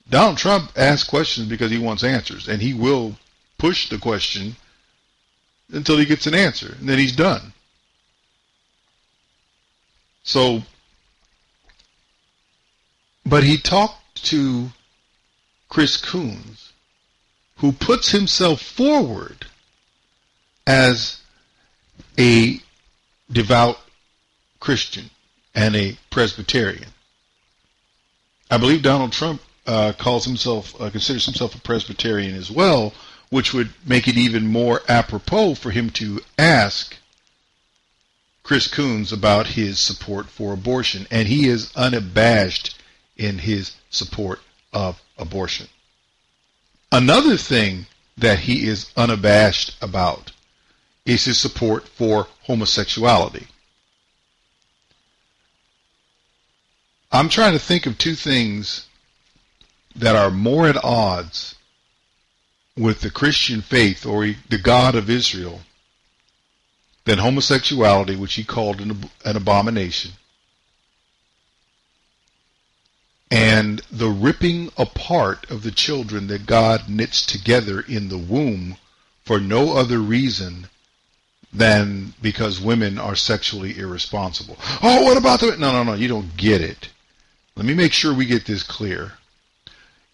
Donald Trump asks questions because he wants answers, and he will push the question until he gets an answer, and then he's done. So, but he talked to Chris Coons, who puts himself forward as a devout Christian and a Presbyterian. I believe Donald Trump considers himself a Presbyterian as well, which would make it even more apropos for him to ask Chris Coons about his support for abortion. And he is unabashed in his support of abortion. Another thing that he is unabashed about is his support for homosexuality. I'm trying to think of two things that are more at odds with the Christian faith or the God of Israel than homosexuality, which he called an abomination, and the ripping apart of the children that God knits together in the womb for no other reason than because women are sexually irresponsible. Oh, what about the... No, you don't get it. Let me make sure we get this clear.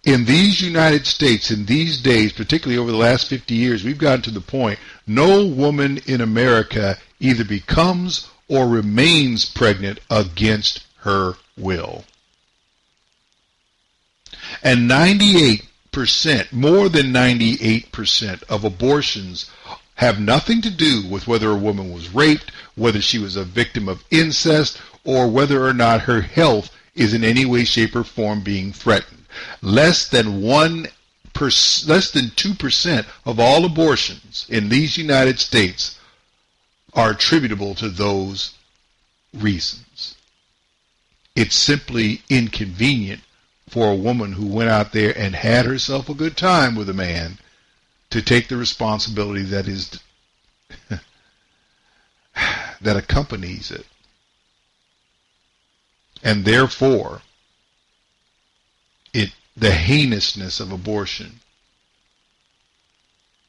In these United States, in these days, particularly over the last 50 years, we've gotten to the point no woman in America either becomes or remains pregnant against her will. And 98%, more than 98% of abortions have nothing to do with whether a woman was raped, whether she was a victim of incest, or whether or not her health is in any way, shape, or form being threatened. Less than 2% of all abortions in these United States are attributable to those reasons. It's simply inconvenient for a woman who went out there and had herself a good time with a man to take the responsibility that is that accompanies it. And therefore, the heinousness of abortion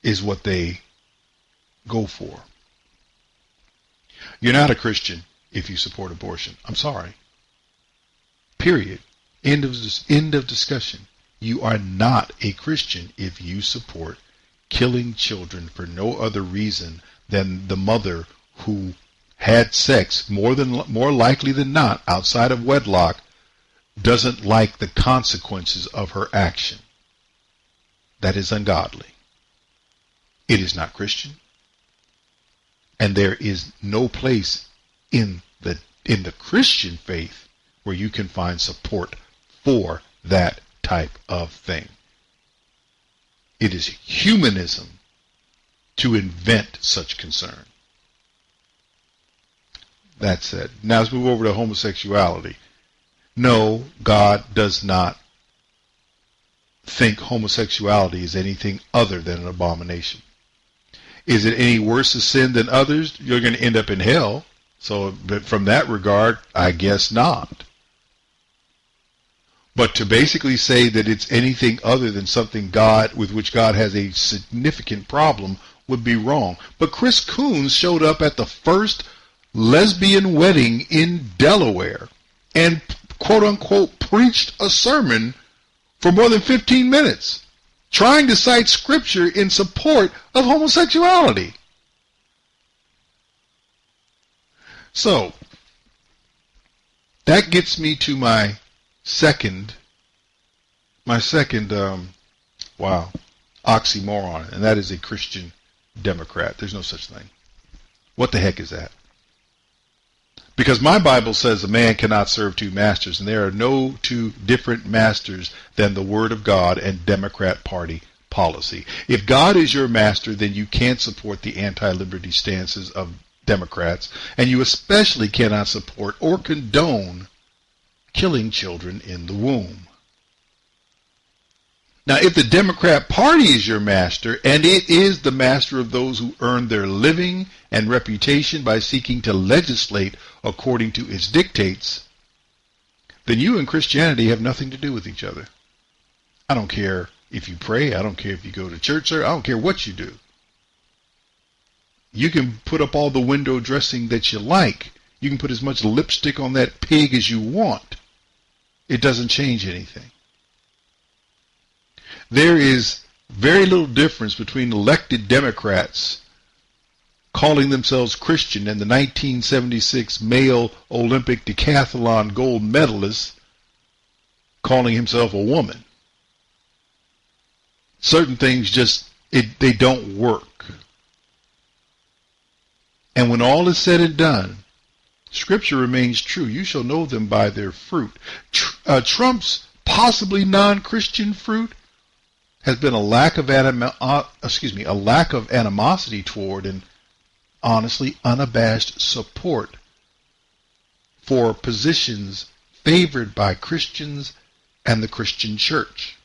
is what they go for. You're not a Christian if you support abortion. I'm sorry. Period. End of discussion. You are not a Christian if you support killing children for no other reason than the mother who had sex more likely than not outside of wedlock doesn't like the consequences of her action. That is ungodly. It is not Christian. And there is no place in the Christian faith where you can find support for that type of thing. It is humanism to invent such concern. that said. Now let's move over to homosexuality. No, God does not think homosexuality is anything other than an abomination. Is it any worse a sin than others? You're going to end up in hell. So from that regard, I guess not. But to basically say that it's anything other than something with which God has a significant problem would be wrong. But Chris Coons showed up at the first lesbian wedding in Delaware and quote unquote preached a sermon for more than 15 minutes, trying to cite scripture in support of homosexuality. So, that gets me to my second oxymoron, and that is a Christian Democrat. There's no such thing. What the heck is that? Because my Bible says a man cannot serve two masters, and there are no two different masters than the Word of God and Democrat Party policy. If God is your master, then you can't support the anti-liberty stances of Democrats, and you especially cannot support or condone killing children in the womb. Now, if the Democrat Party is your master, and it is the master of those who earn their living and reputation by seeking to legislate according to its dictates, then you and Christianity have nothing to do with each other. I don't care if you pray. I don't care if you go to church. I don't care what you do. You can put up all the window dressing that you like. You can put as much lipstick on that pig as you want. It doesn't change anything. There is very little difference between elected Democrats calling themselves Christian and the 1976 male Olympic decathlon gold medalist calling himself a woman. Certain things they don't work. And when all is said and done, Scripture remains true. You shall know them by their fruit. Trump's possibly non-Christian fruit has been a lack of animosity toward and honestly unabashed support for positions favored by Christians and the Christian church.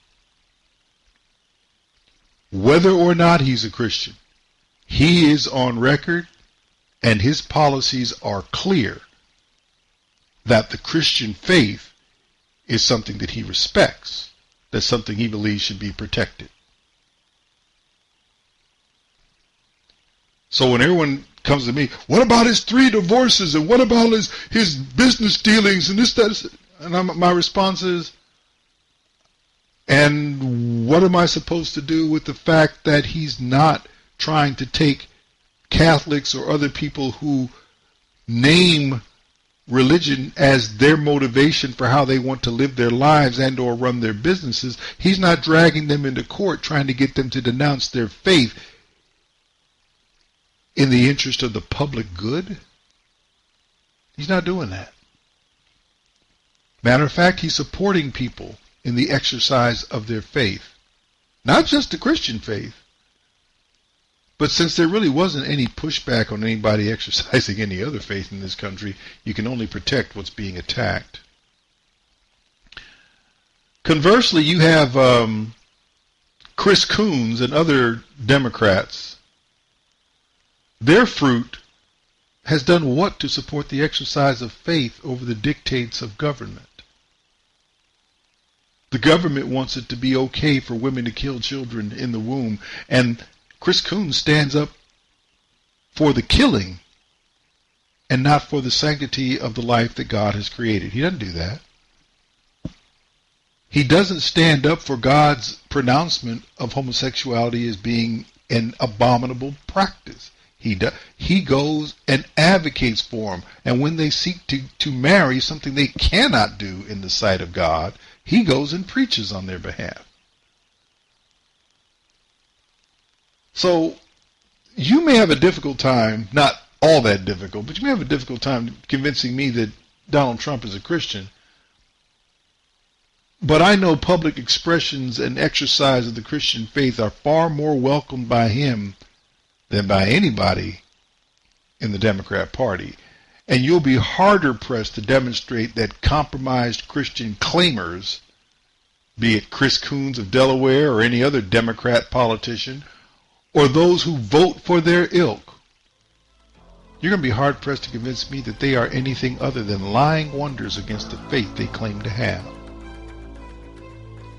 Whether or not he's a Christian, he is on record and his policies are clear that the Christian faith is something that he respects. That's something he believes should be protected. So when everyone comes to me, what about his 3 divorces and what about his business dealings and this, that, and my response is, and what am I supposed to do with the fact that he's not trying to take Catholics or other people who name religion as their motivation for how they want to live their lives and or run their businesses? He's not dragging them into court trying to get them to denounce their faith in the interest of the public good. He's not doing that. Matter of fact, he's supporting people in the exercise of their faith. Not just the Christian faith, but since there really wasn't any pushback on anybody exercising any other faith in this country, you can only protect what's being attacked. Conversely, you have Chris Coons and other Democrats. Their fruit has done what to support the exercise of faith over the dictates of government? The government wants it to be okay for women to kill children in the womb, and Chris Coons stands up for the killing and not for the sanctity of the life that God has created. He doesn't do that. He doesn't stand up for God's pronouncement of homosexuality as being an abominable practice. He goes and advocates for them. And when they seek to marry something they cannot do in the sight of God, he goes and preaches on their behalf. So you may have a difficult time, not all that difficult, but you may have a difficult time convincing me that Donald Trump is a Christian. But I know public expressions and exercise of the Christian faith are far more welcomed by him than by anybody in the Democrat Party. And you'll be harder pressed to demonstrate that compromised Christian claimers, be it Chris Coons of Delaware or any other Democrat politician, or those who vote for their ilk, you're going to be hard pressed to convince me that they are anything other than lying wonders against the faith they claim to have.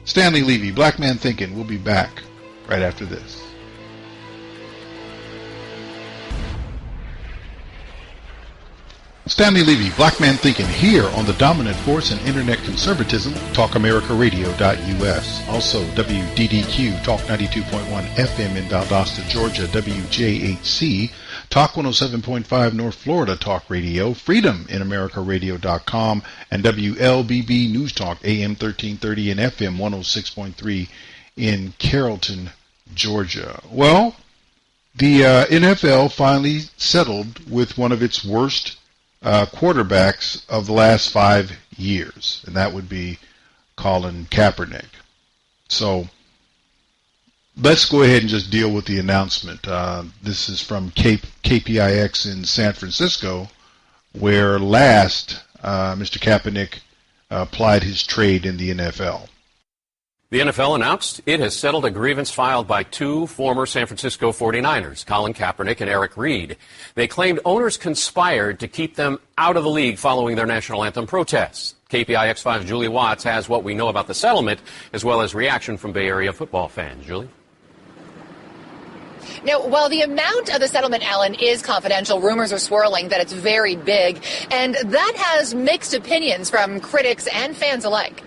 Stanley Levy, Black Man Thinkin', will be back right after this. Stanley Levy, Black Man Thinkin', here on the dominant force in internet conservatism, TalkAmericaRadio.us. Also, WDDQ, Talk 92.1 FM in Valdosta, Georgia, WJHC, Talk 107.5 North Florida Talk Radio, Freedom in AmericaRadio.com, and WLBB News Talk, AM 1330 and FM 106.3 in Carrollton, Georgia. Well, the NFL finally settled with one of its worst quarterbacks of the last 5 years, and that would be Colin Kaepernick. So let's go ahead and just deal with the announcement. This is from KPIX in San Francisco, where last Mr. Kaepernick applied his trade in the NFL. The NFL announced it has settled a grievance filed by two former San Francisco 49ers, Colin Kaepernick and Eric Reid. They claimed owners conspired to keep them out of the league following their national anthem protests. KPIX5's Julie Watts has what we know about the settlement, as well as reaction from Bay Area football fans. Julie? Now, while the amount of the settlement, Alan, is confidential, rumors are swirling that it's very big, and that has mixed opinions from critics and fans alike.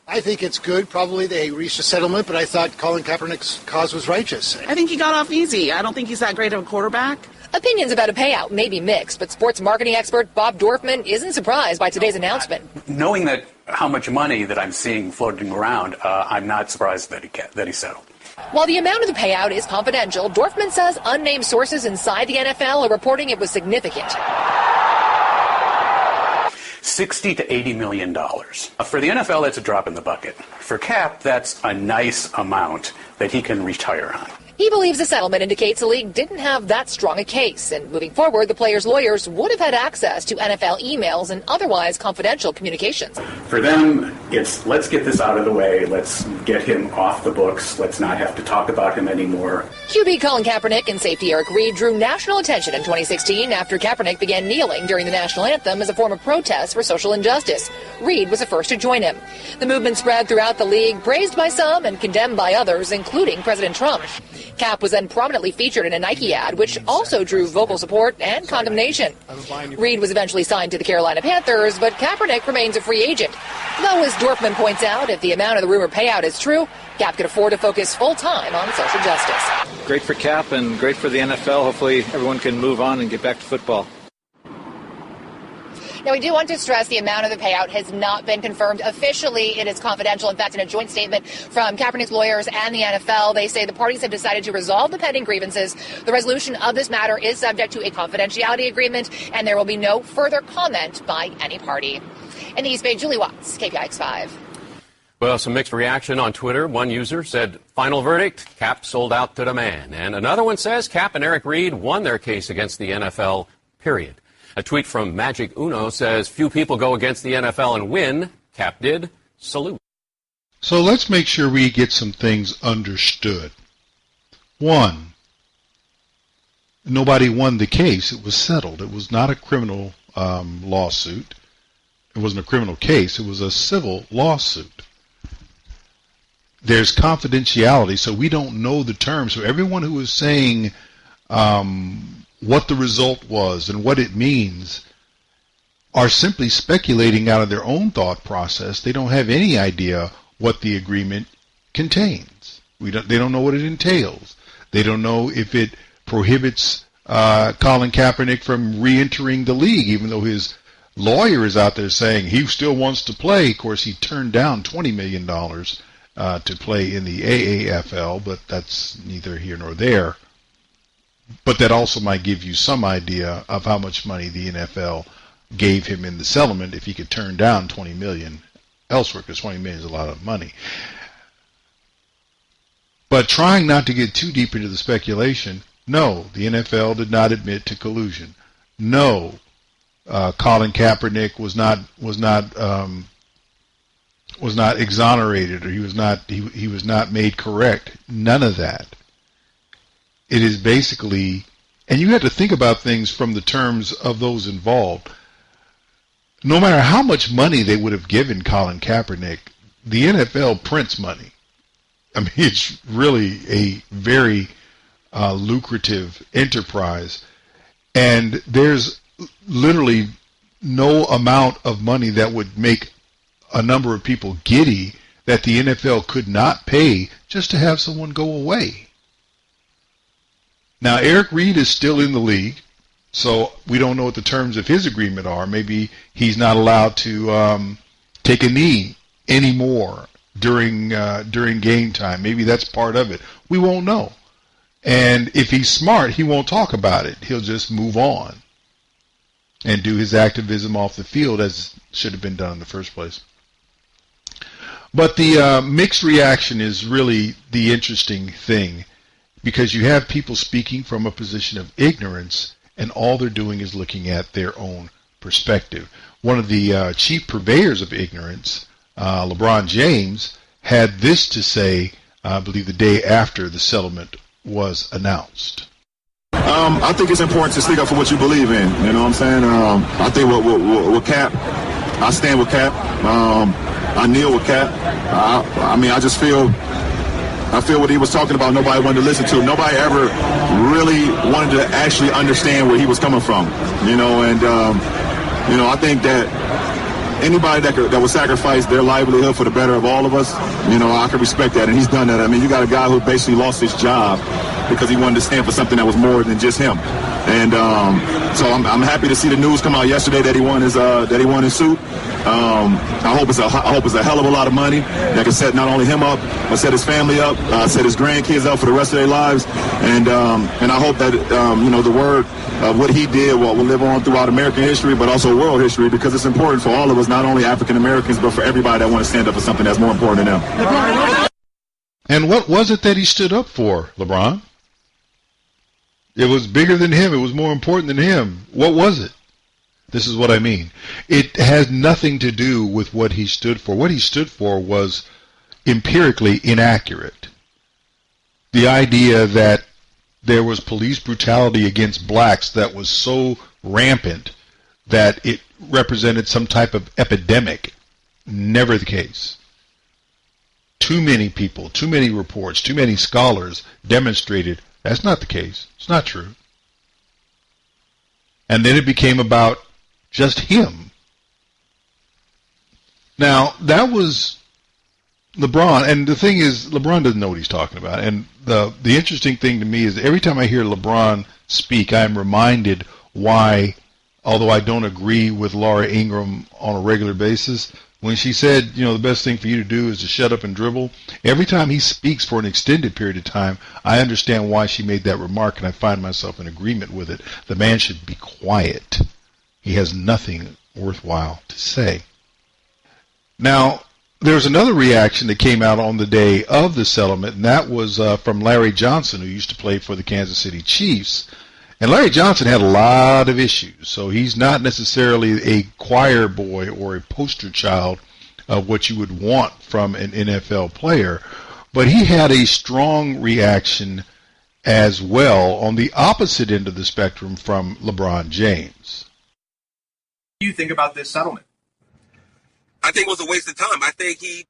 I think it's good. Probably they reached a settlement, but I thought Colin Kaepernick's cause was righteous. I think he got off easy. I don't think he's that great of a quarterback. Opinions about a payout may be mixed, but sports marketing expert Bob Dorfman isn't surprised by today's announcement. Knowing that how much money that I'm seeing floating around, I'm not surprised that he settled. While the amount of the payout is confidential, Dorfman says unnamed sources inside the NFL are reporting it was significant. $60 to $80 million. For the NFL, that's a drop in the bucket. For Cap, that's a nice amount that he can retire on. He believes the settlement indicates the league didn't have that strong a case, and moving forward, the players' lawyers would have had access to NFL emails and otherwise confidential communications. For them, it's let's get this out of the way, let's get him off the books, let's not have to talk about him anymore. QB Colin Kaepernick and safety Eric Reid drew national attention in 2016 after Kaepernick began kneeling during the national anthem as a form of protest for social injustice. Reid was the first to join him. The movement spread throughout the league, praised by some and condemned by others, including President Trump. Cap was then prominently featured in a Nike ad, which also drew vocal support and condemnation. Reid was eventually signed to the Carolina Panthers, but Kaepernick remains a free agent. Though, as Dorfman points out, if the amount of the rumor payout is true, Cap could afford to focus full-time on social justice. Great for Cap and great for the NFL. Hopefully everyone can move on and get back to football. Now, we do want to stress the amount of the payout has not been confirmed officially. It is confidential. In fact, in a joint statement from Kaepernick's lawyers and the NFL, they say the parties have decided to resolve the pending grievances. The resolution of this matter is subject to a confidentiality agreement, and there will be no further comment by any party. In the East Bay, Julie Watts, KPIX5. Well, some mixed reaction on Twitter. One user said, final verdict, Cap sold out to the man. And another one says Cap and Eric Reid won their case against the NFL, period. A tweet from Magic Uno says, few people go against the NFL and win. Cap did. Salute. So let's make sure we get some things understood. One, nobody won the case. It was settled. It was not a criminal lawsuit. It wasn't a criminal case. It was a civil lawsuit. There's confidentiality, so we don't know the terms. So everyone who is saying what the result was and what it means are simply speculating out of their own thought process. They don't have any idea what the agreement contains. They don't know what it entails. They don't know if it prohibits Colin Kaepernick from re-entering the league, even though his lawyer is out there saying he still wants to play. Of course, he turned down $20 million to play in the AAFL, but that's neither here nor there. But that also might give you some idea of how much money the NFL gave him in the settlement if he could turn down $20 million elsewhere, because $20 million is a lot of money. But trying not to get too deep into the speculation, no, the NFL did not admit to collusion. No, Colin Kaepernick was not exonerated, or he was not made correct. None of that. It is basically, and you have to think about things from the terms of those involved. No matter how much money they would have given Colin Kaepernick, the NFL prints money. I mean, it's really a very lucrative enterprise, and there's literally no amount of money that would make a number of people giddy that the NFL could not pay just to have someone go away. Now, Eric Reid is still in the league, so we don't know what the terms of his agreement are. Maybe he's not allowed to take a knee anymore during game time. Maybe that's part of it. We won't know. And if he's smart, he won't talk about it. He'll just move on and do his activism off the field as should have been done in the first place. But the mixed reaction is really the interesting thing, because you have people speaking from a position of ignorance, and all they're doing is looking at their own perspective. One of the chief purveyors of ignorance, LeBron James, had this to say, I believe the day after the settlement was announced. I think it's important to stick up for what you believe in. You know what I'm saying? I think with Cap, I stand with Cap. I kneel with Cap. I mean, I feel what he was talking about, nobody wanted to listen to. Nobody ever really wanted to actually understand where he was coming from. You know, and, you know, I think that anybody that would sacrifice their livelihood for the better of all of us, you know, I can respect that, and he's done that. I mean, you got a guy who basically lost his job because he wanted to stand for something that was more than just him. And so I'm happy to see the news come out yesterday that he won his suit. I hope it's a hell of a lot of money that can set not only him up, but set his family up, set his grandkids up for the rest of their lives. And I hope that you know, the word of what he did will live on throughout American history, but also world history, because it's important for all of us, not only African Americans, but for everybody that want to stand up for something that's more important than them. And what was it that he stood up for, LeBron? It was bigger than him. It was more important than him. What was it? This is what I mean. It has nothing to do with what he stood for. What he stood for was empirically inaccurate. The idea that there was police brutality against blacks that was so rampant that it represented some type of epidemic, never the case. Too many people, too many reports, too many scholars demonstrated that's not the case. It's not true. And then it became about just him. Now, that was LeBron, and the thing is, LeBron doesn't know what he's talking about. And the interesting thing to me is every time I hear LeBron speak, I'm reminded why, although I don't agree with Laura Ingraham on a regular basis, when she said, you know, the best thing for you to do is to shut up and dribble, every time he speaks for an extended period of time, I understand why she made that remark, and I find myself in agreement with it. The man should be quiet. He has nothing worthwhile to say. Now, there's another reaction that came out on the day of the settlement, and that was from Larry Johnson, who used to play for the Kansas City Chiefs. And Larry Johnson had a lot of issues, so he's not necessarily a choir boy or a poster child of what you would want from an NFL player, but he had a strong reaction as well on the opposite end of the spectrum from LeBron James. What do you think about this settlement? I think it was a waste of time. I think he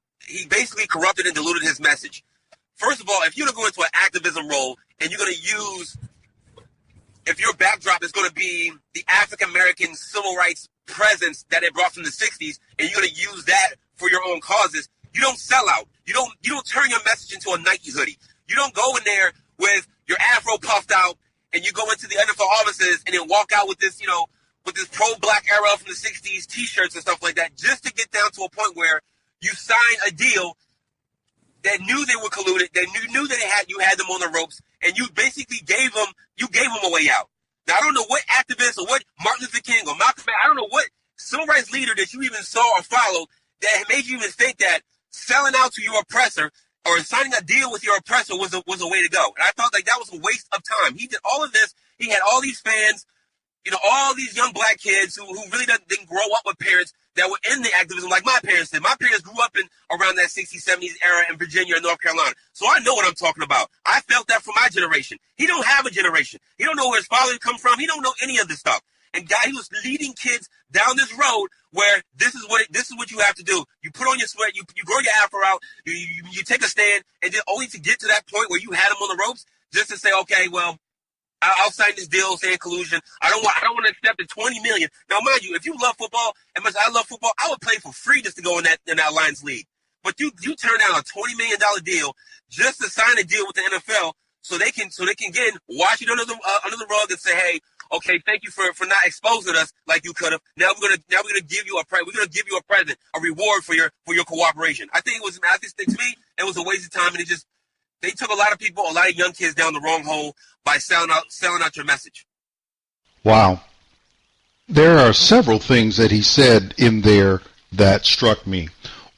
basically corrupted and diluted his message. First of all, if you're going to go into an activism role and you're going to use, if your backdrop is going to be the African-American civil rights presence that it brought from the 60s, and you're going to use that for your own causes, you don't sell out. You don't turn your message into a Nike hoodie. You don't go in there with your afro puffed out and you go into the NFL offices and then walk out with this, you know, with this pro-black era from the 60s T-shirts and stuff like that, just to get down to a point where you sign a deal that knew they were colluded, that knew that you had them on the ropes, and you basically gave them a way out. Now, I don't know what activist or what Martin Luther King or Malcolm X, I don't know what civil rights leader that you even saw or followed that made you even think that selling out to your oppressor or signing a deal with your oppressor was a way to go. And I felt like that was a waste of time. He did all of this. He had all these fans. all these young black kids who really didn't grow up with parents that were in the activism like my parents did. My parents grew up around that 60s, 70s era in Virginia and North Carolina. So I know what I'm talking about. I felt that from my generation. He don't have a generation. He don't know where his father come from. He don't know any of this stuff. And he was leading kids down this road where this is what you have to do. You put on your sweat, you grow your afro out, you take a stand, and then only to get to that point where you had him on the ropes just to say, okay, well, I'll sign this deal saying collusion. I don't want to accept the $20 million. Now, mind you, if you love football, and much I love football, I would play for free just to go in that Lions league. But you turn down a $20 million deal just to sign a deal with the NFL so they can get in, wash it under the rug and say, hey, okay, thank you for not exposing us like you could have. Now we're gonna give you a present, a reward for your cooperation. To me, it was a waste of time, and they took a lot of young kids down the wrong hole by selling out your message. Wow. There are several things that he said in there that struck me.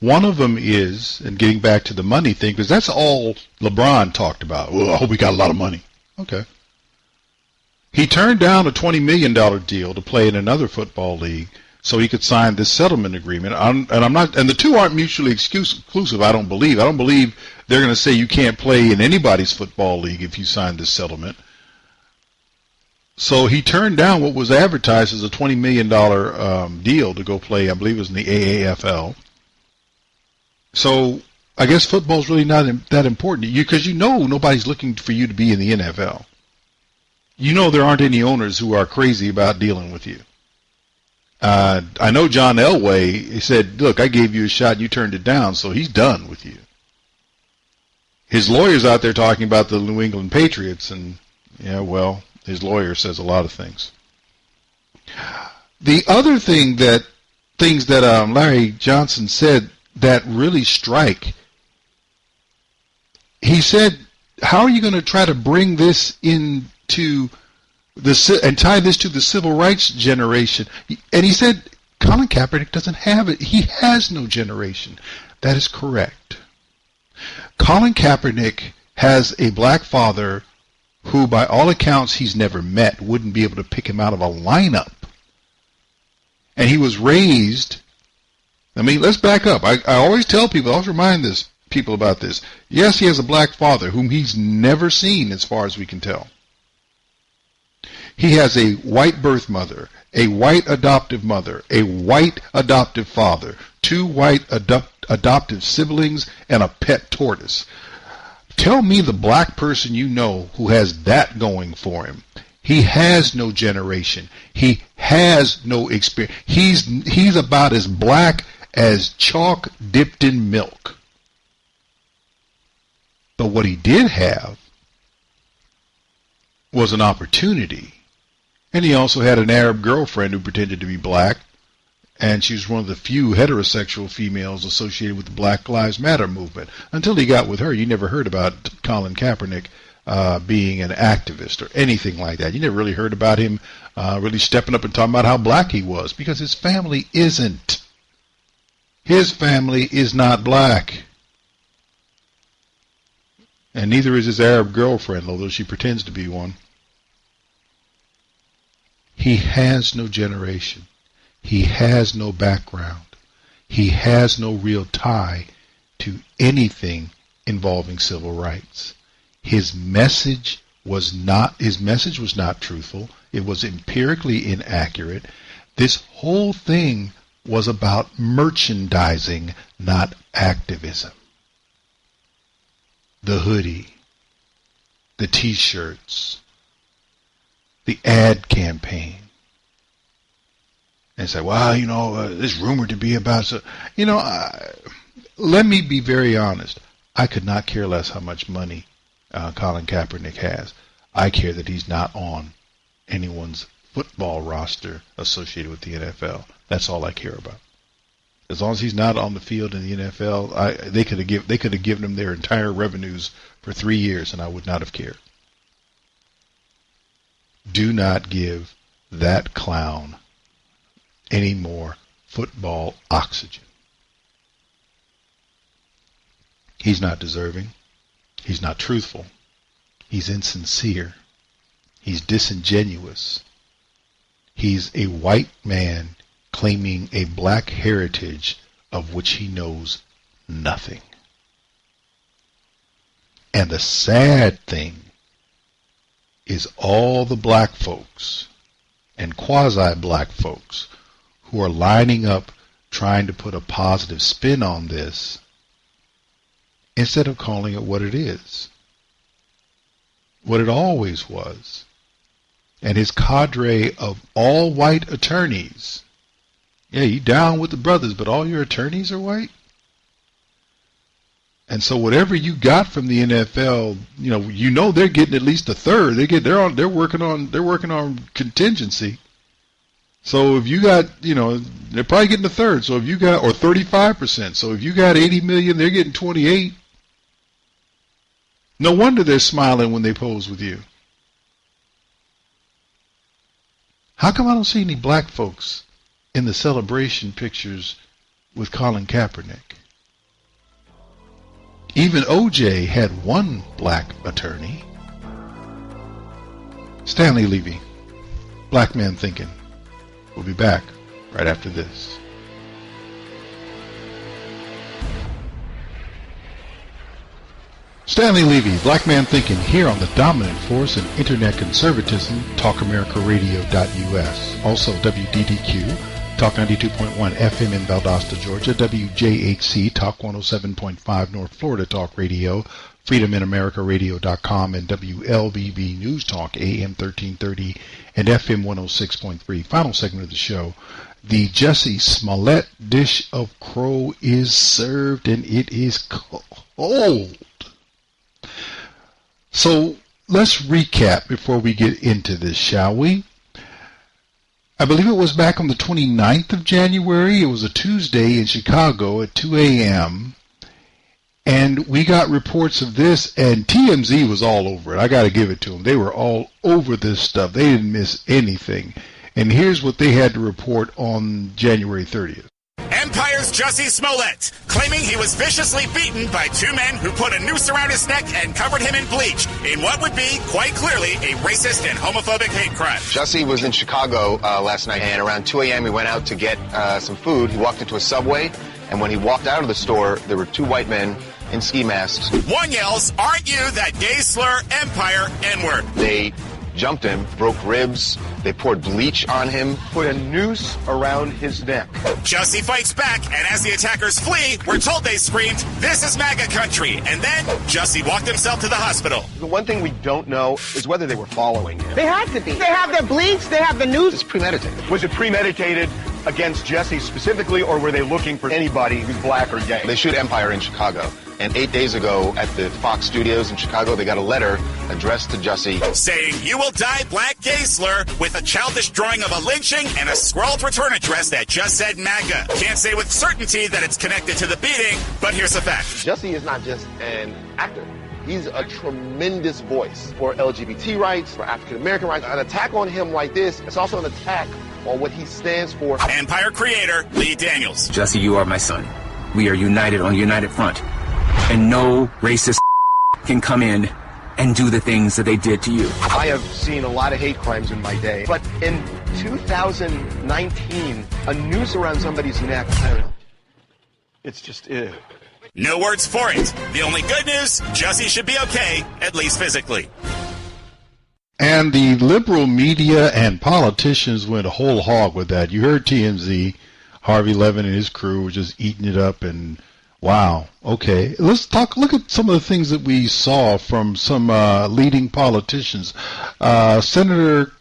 One of them is, and getting back to the money thing, because that's all LeBron talked about. Well, I hope we got a lot of money. Okay. He turned down a $20 million deal to play in another football league so he could sign this settlement agreement. And the two aren't mutually exclusive, I don't believe. I don't believe they're going to say you can't play in anybody's football league if you sign this settlement. So he turned down what was advertised as a $20 million deal to go play, I believe it was in the AAFL. So I guess football's really not that important to you because nobody's looking for you to be in the NFL. There aren't any owners who are crazy about dealing with you. I know John Elway, he said, look, I gave you a shot and you turned it down, so he's done with you. His lawyer's out there talking about the New England Patriots, and, his lawyer says a lot of things. The other things that Larry Johnson said that really strike, he said, how are you going to try to bring this into and tie this to the civil rights generation? And he said, Colin Kaepernick doesn't have it. He has no generation. That is correct. Colin Kaepernick has a black father who, by all accounts, he's never met, wouldn't be able to pick him out of a lineup. And he was raised, let's back up. I always tell people, I always remind people about this. Yes, he has a black father whom he's never seen as far as we can tell. He has a white birth mother, a white adoptive mother, a white adoptive father, 2 white adoptive siblings, and a pet tortoise. Tell me the black person you know who has that going for him. He has no generation. He has no experience. He's about as black as chalk dipped in milk. But what he did have was an opportunity. And he also had an Arab girlfriend who pretended to be black, and she was one of the few heterosexual females associated with the Black Lives Matter movement. Until he got with her, you never heard about Colin Kaepernick being an activist or anything like that. You never really heard about him really stepping up and talking about how black he was, because his family isn't. His family is not black. And neither is his Arab girlfriend, although she pretends to be one. He has no generation. He has no background. He has no real tie to anything involving civil rights. His message was not truthful. It was empirically inaccurate. This whole thing was about merchandising, not activism. The hoodie, the t-shirts, the ad campaign. And say, well, it's rumored to be about... let me be very honest. I could not care less how much money Colin Kaepernick has. I care that he's not on anyone's football roster associated with the NFL. That's all I care about. As long as he's not on the field in the NFL, they could have given him their entire revenues for 3 years, and I would not have cared. Do not give that clown any more football oxygen. He's not deserving. He's not truthful. He's insincere. He's disingenuous. He's a white man claiming a black heritage of which he knows nothing. And the sad thing is all the black folks and quasi-black folks who are lining up trying to put a positive spin on this instead of calling it what it is, what it always was. And his cadre of all white attorneys, yeah, you down with the brothers, but all your attorneys are white? And so whatever you got from the NFL, you know they're getting at least a third. They're working on contingency. So if you got, they're probably getting a third. So if you got, or 35%. So if you got 80 million, they're getting 28. No wonder they're smiling when they pose with you. How come I don't see any black folks in the celebration pictures with Colin Kaepernick? Even OJ had one black attorney. Stanley Levy, Black Man Thinking. We'll be back right after this. Stanley Levy, Black Man Thinking, here on the dominant force in internet conservatism, TalkAmericaRadio.us. Also WDDQ, Talk 92.1 FM in Valdosta, Georgia, WJHC, Talk 107.5 North Florida Talk Radio, FreedomInAmericaRadio.com, and WLBB News Talk, AM 1330 and FM 106.3. Final segment of the show. The Jussie Smollett dish of crow is served, and it is cold. So let's recap before we get into this, shall we? I believe it was back on the 29th of January. It was a Tuesday in Chicago at 2 a.m. And we got reports of this, and TMZ was all over it. I got to give it to them. They were all over this stuff. They didn't miss anything. And here's what they had to report on January 30th. Empire's Jussie Smollett, claiming he was viciously beaten by two men who put a noose around his neck and covered him in bleach in what would be, quite clearly, a racist and homophobic hate crime. Jussie was in Chicago last night, and around 2 a.m. he went out to get some food. He walked into a Subway, and when he walked out of the store, there were two white men in ski masks. One yells, "Aren't you that gay slur, Empire N-word?" They jumped him, broke ribs, they poured bleach on him, put a noose around his neck. Jussie fights back, and as the attackers flee, we're told they screamed, "This is MAGA country," and then Jussie walked himself to the hospital. The one thing we don't know is whether they were following him. They had to be. They have the bleach, they have the noose. It's premeditated. Was it premeditated against Jussie specifically, or were they looking for anybody who's black or gay? They shoot Empire in Chicago. And 8 days ago at the Fox Studios in Chicago, they got a letter addressed to Jussie saying, "You will die black gay slur," with a childish drawing of a lynching and a scrawled return address that just said MAGA. Can't say with certainty that it's connected to the beating, but here's the fact. Jussie is not just an actor. He's a tremendous voice for LGBT rights, for African American rights. An attack on him like this, it's also an attack on what he stands for. Empire creator Lee Daniels. Jussie, you are my son. We are united on a united front. And no racist can come in and do the things that they did to you. I have seen a lot of hate crimes in my day, but in 2019, a noose around somebody's neck, I don't know. It's just, ew. No words for it. The only good news, Jussie should be okay, at least physically. And the liberal media and politicians went whole hog with that. You heard TMZ, Harvey Levin and his crew were just eating it up, and wow. Okay. Look at some of the things that we saw from some leading politicians. Senator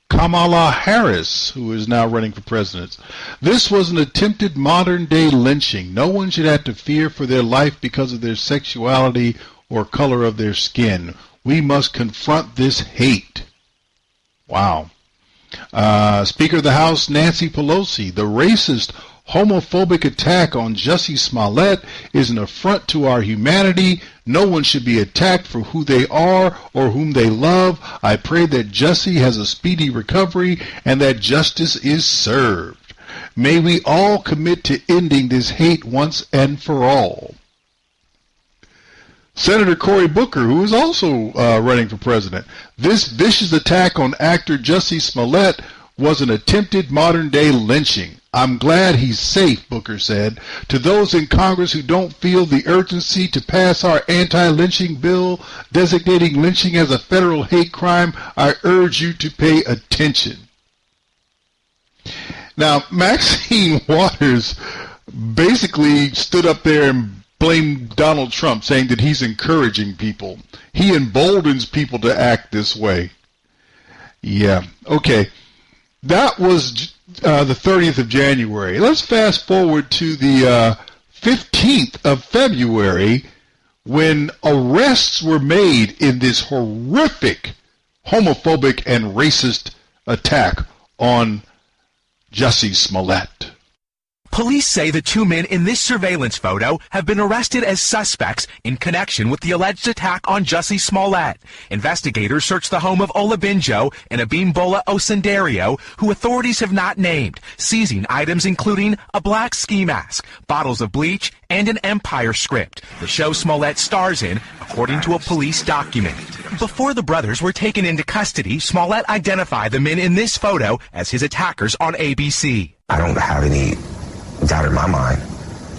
Kamala Harris, who is now running for president. This was an attempted modern-day lynching. No one should have to fear for their life because of their sexuality or color of their skin. We must confront this hate. Wow. Speaker of the House Nancy Pelosi, the racist, homophobic attack on Jussie Smollett is an affront to our humanity. No one should be attacked for who they are or whom they love. I pray that Jussie has a speedy recovery and that justice is served. May we all commit to ending this hate once and for all. Senator Cory Booker, who is also running for president. This vicious attack on actor Jussie Smollett was an attempted modern-day lynching. I'm glad he's safe, Booker said. To those in Congress who don't feel the urgency to pass our anti-lynching bill designating lynching as a federal hate crime, I urge you to pay attention. Now, Maxine Waters basically stood up there and blamed Donald Trump, saying that he's encouraging people. He emboldens people to act this way. Yeah, okay. That was the 30th of January. Let's fast forward to the 15th of February when arrests were made in this horrific homophobic and racist attack on Jussie Smollett. Police say the two men in this surveillance photo have been arrested as suspects in connection with the alleged attack on Jussie Smollett. Investigators searched the home of Olabinjo and Abimbola Osendario, who authorities have not named, seizing items including a black ski mask, bottles of bleach, and an Empire script, the show Smollett stars in, according to a police document. Before the brothers were taken into custody, Smollett identified the men in this photo as his attackers on ABC. I don't have any doubt in my mind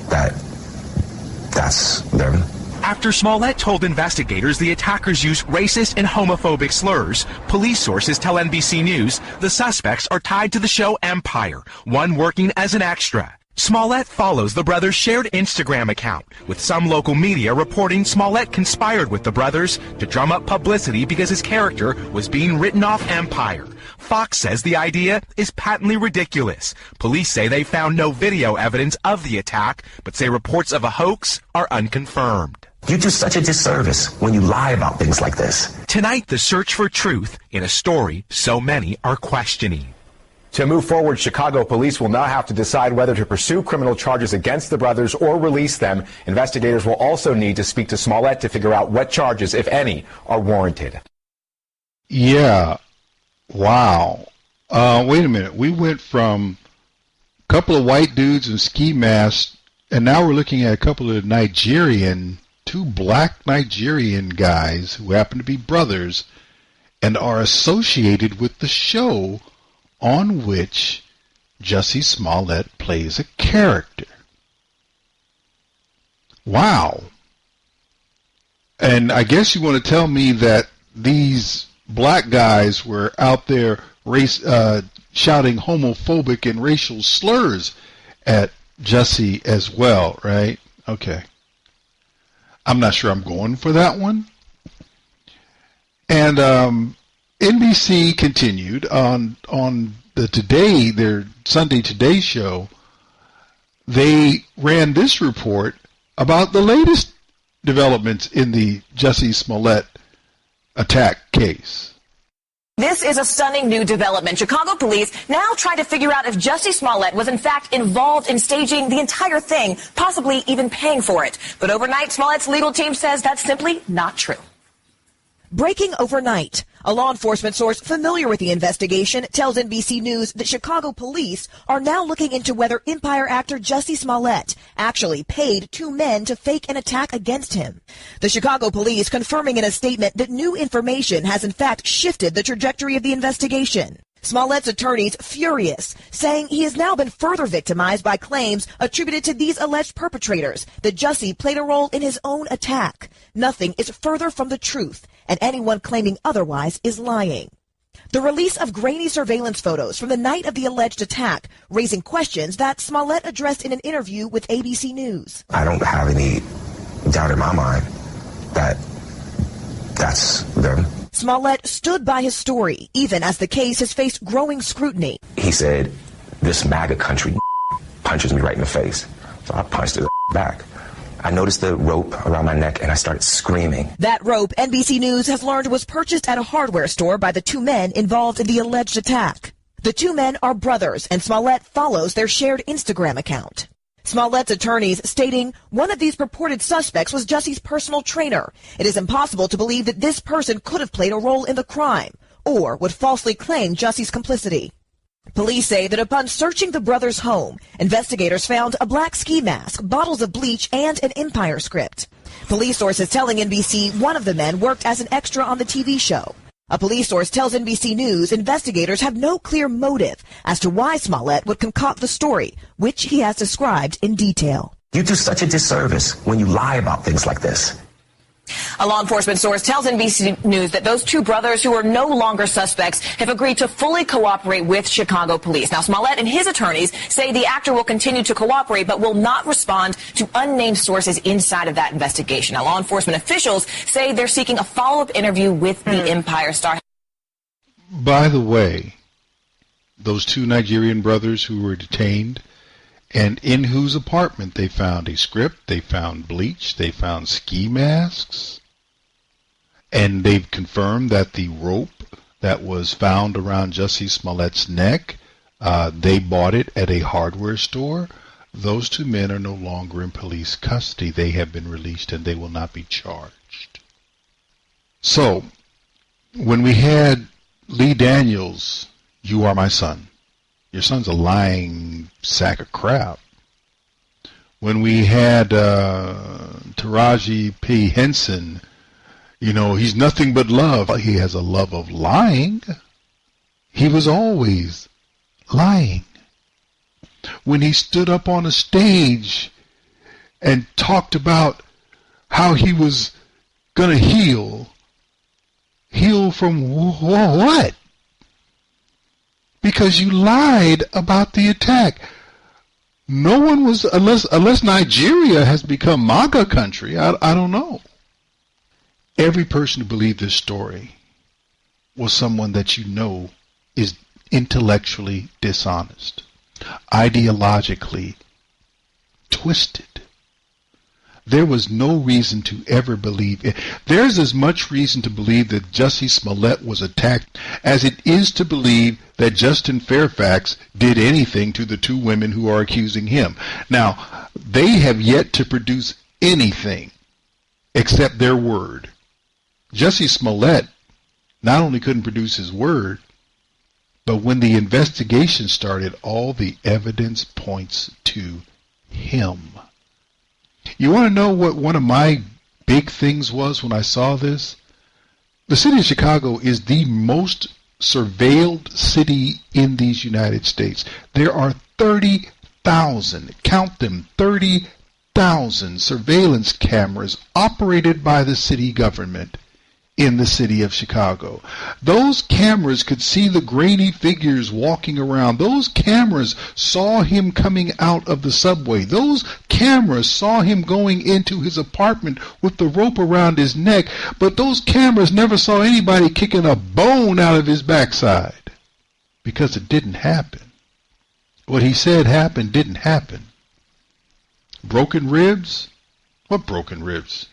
that that's them. After Smollett told investigators the attackers used racist and homophobic slurs, police sources tell NBC News the suspects are tied to the show Empire, one working as an extra. Smollett follows the brothers' shared Instagram account, with some local media reporting Smollett conspired with the brothers to drum up publicity because his character was being written off Empire. Fox says the idea is patently ridiculous. Police say they found no video evidence of the attack, but say reports of a hoax are unconfirmed. You do such a disservice when you lie about things like this. Tonight, the search for truth in a story so many are questioning. To move forward, Chicago police will now have to decide whether to pursue criminal charges against the brothers or release them. Investigators will also need to speak to Smollett to figure out what charges, if any, are warranted. Yeah. Wow. Wait a minute. We went from a couple of white dudes in ski masks, and now we're looking at a couple of two black Nigerian guys who happen to be brothers and are associated with the show on which Jussie Smollett plays a character. Wow. And I guess you want to tell me that these black guys were out there shouting homophobic and racial slurs at Jussie as well, right? Okay. I'm not sure I'm going for that one. And NBC continued on their Sunday Today show. They ran this report about the latest developments in the Jussie Smollett attack case. This is a stunning new development. Chicago police now trying to figure out if Jussie Smollett was in fact involved in staging the entire thing, possibly even paying for it. But overnight, Smollett's legal team says that's simply not true. Breaking overnight. A law enforcement source familiar with the investigation tells NBC News that Chicago police are now looking into whether Empire actor Jussie Smollett actually paid two men to fake an attack against him. The Chicago police confirming in a statement that new information has in fact shifted the trajectory of the investigation. Smollett's attorneys furious, saying he has now been further victimized by claims attributed to these alleged perpetrators that Jussie played a role in his own attack. Nothing is further from the truth, and anyone claiming otherwise is lying. The release of grainy surveillance photos from the night of the alleged attack, raising questions that Smollett addressed in an interview with ABC News. I don't have any doubt in my mind that that's them. Smollett stood by his story, even as the case has faced growing scrutiny. He said, "This MAGA country punches me right in the face." So I punched it back. I noticed the rope around my neck and I started screaming. That rope, NBC News has learned, was purchased at a hardware store by the two men involved in the alleged attack. The two men are brothers, and Smollett follows their shared Instagram account. Smollett's attorneys stating one of these purported suspects was Jussie's personal trainer. It is impossible to believe that this person could have played a role in the crime or would falsely claim Jussie's complicity. Police say that upon searching the brothers' home, investigators found a black ski mask, bottles of bleach, and an Empire script. Police sources telling NBC one of the men worked as an extra on the TV show. A police source tells NBC News investigators have no clear motive as to why Smollett would concoct the story, which he has described in detail. You do such a disservice when you lie about things like this. A law enforcement source tells NBC News that those two brothers who are no longer suspects have agreed to fully cooperate with Chicago police. Now, Smollett and his attorneys say the actor will continue to cooperate but will not respond to unnamed sources inside of that investigation. Now, law enforcement officials say they're seeking a follow-up interview with the Empire star. By the way, those two Nigerian brothers who were detained, and in whose apartment they found a script, they found bleach, they found ski masks, and they've confirmed that the rope that was found around Jussie Smollett's neck, they bought it at a hardware store. Those two men are no longer in police custody. They have been released and they will not be charged. So, when we had Lee Daniels, "You are my son. Your son's a lying sack of crap." When we had Taraji P. Henson, he's nothing but love. He has a love of lying. He was always lying. When he stood up on a stage and talked about how he was going to heal from what? Because you lied about the attack. No one was, unless Nigeria has become MAGA country, I don't know. Every person who believed this story was someone that is intellectually dishonest, ideologically twisted. There was no reason to ever believe it. There's as much reason to believe that Jussie Smollett was attacked as it is to believe that Justin Fairfax did anything to the two women who are accusing him. Now, they have yet to produce anything except their word. Jussie Smollett not only couldn't produce his word, but when the investigation started, all the evidence points to him. You want to know what one of my big things was when I saw this? The city of Chicago is the most surveilled city in these United States. There are 30,000, count them, 30,000 surveillance cameras operated by the city government in the city of Chicago. Those cameras could see the grainy figures walking around. Those cameras saw him coming out of the subway. Those cameras saw him going into his apartment with the rope around his neck. But those cameras never saw anybody kicking a bone out of his backside, because it didn't happen. What he said happened didn't happen. Broken ribs? What broken ribs?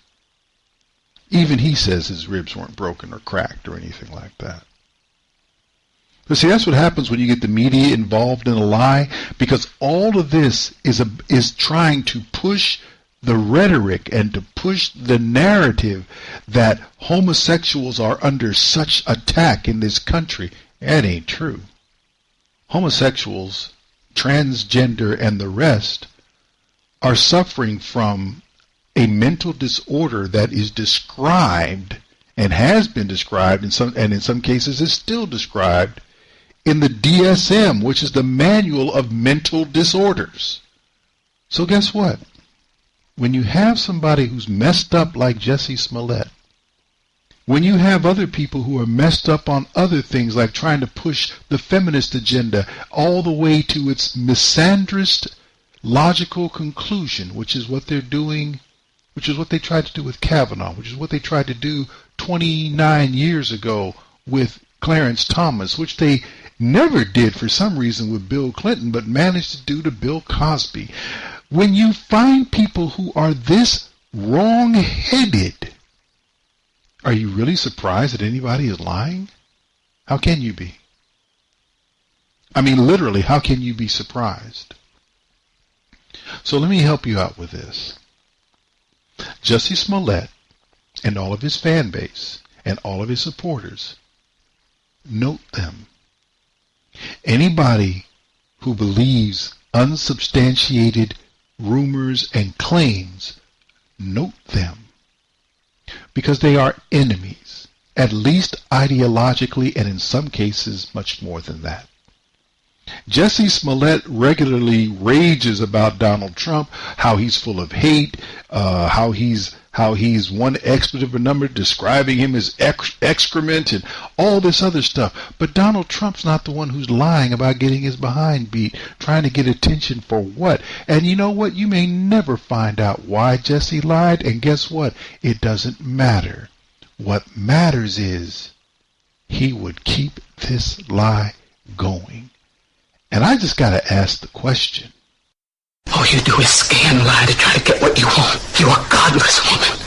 Even he says his ribs weren't broken or cracked or anything like that. But see, that's what happens when you get the media involved in a lie, because all of this is trying to push the rhetoric and to push the narrative that homosexuals are under such attack in this country. That ain't true. Homosexuals, transgender, and the rest are suffering from a mental disorder that is described and has been described in some cases is still described in the DSM, which is the Manual of Mental Disorders. So guess what? When you have somebody who's messed up like Jussie Smollett, when you have other people who are messed up on other things like trying to push the feminist agenda all the way to its misandrist logical conclusion, which is what they're doing, which is what they tried to do with Kavanaugh, which is what they tried to do 29 years ago with Clarence Thomas, which they never did for some reason with Bill Clinton, but managed to do to Bill Cosby. When you find people who are this wrong-headed, are you really surprised that anybody is lying? How can you be? I mean, literally, how can you be surprised? So let me help you out with this. Jussie Smollett and all of his fan base and all of his supporters, note them. Anybody who believes unsubstantiated rumors and claims, note them. Because they are enemies. at least ideologically, and in some cases much more than that. Jussie Smollett regularly rages about Donald Trump, how he's full of hate, how he's one expletive number describing him as excrement and all this other stuff. But Donald Trump's not the one who's lying about getting his behind beat, trying to get attention for what? And you know what? You may never find out why Jussie lied, and guess what? It doesn't matter. What matters is he would keep this lie going. And I just got to ask the question. All you do is scam, lie to try to get what you want. You're a godless woman.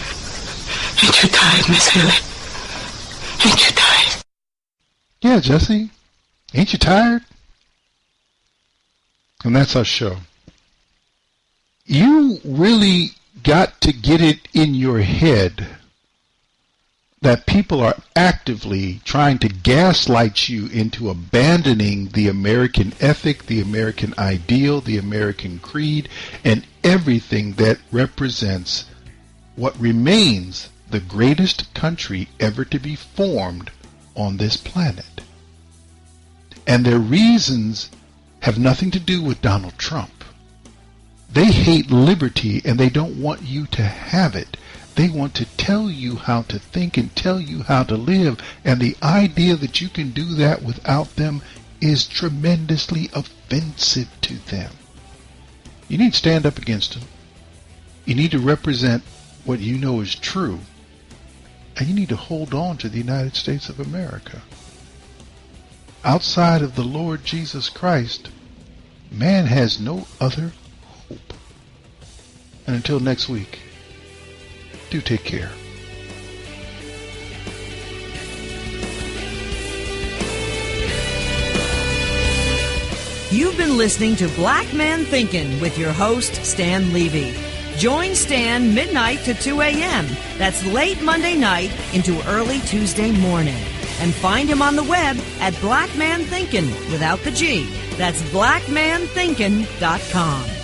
Ain't you tired, Miss Haley? Ain't you tired? Yeah, Jussie. Ain't you tired? And that's our show. You really got to get it in your head that people are actively trying to gaslight you into abandoning the American ethic, the American ideal, the American creed, and everything that represents what remains the greatest country ever to be formed on this planet. And their reasons have nothing to do with Donald Trump. They hate liberty and they don't want you to have it. They want to tell you how to think and tell you how to live, and the idea that you can do that without them is tremendously offensive to them. You need to stand up against them. You need to represent what you know is true, and you need to hold on to the United States of America. Outside of the Lord Jesus Christ, man has no other hope. And until next week, do take care. You've been listening to Black Man Thinkin' with your host, Stan Levy. Join Stan midnight to 2 a.m. That's late Monday night into early Tuesday morning. And find him on the web at Black Man Thinkin' without the G. That's blackmanthinkin.com.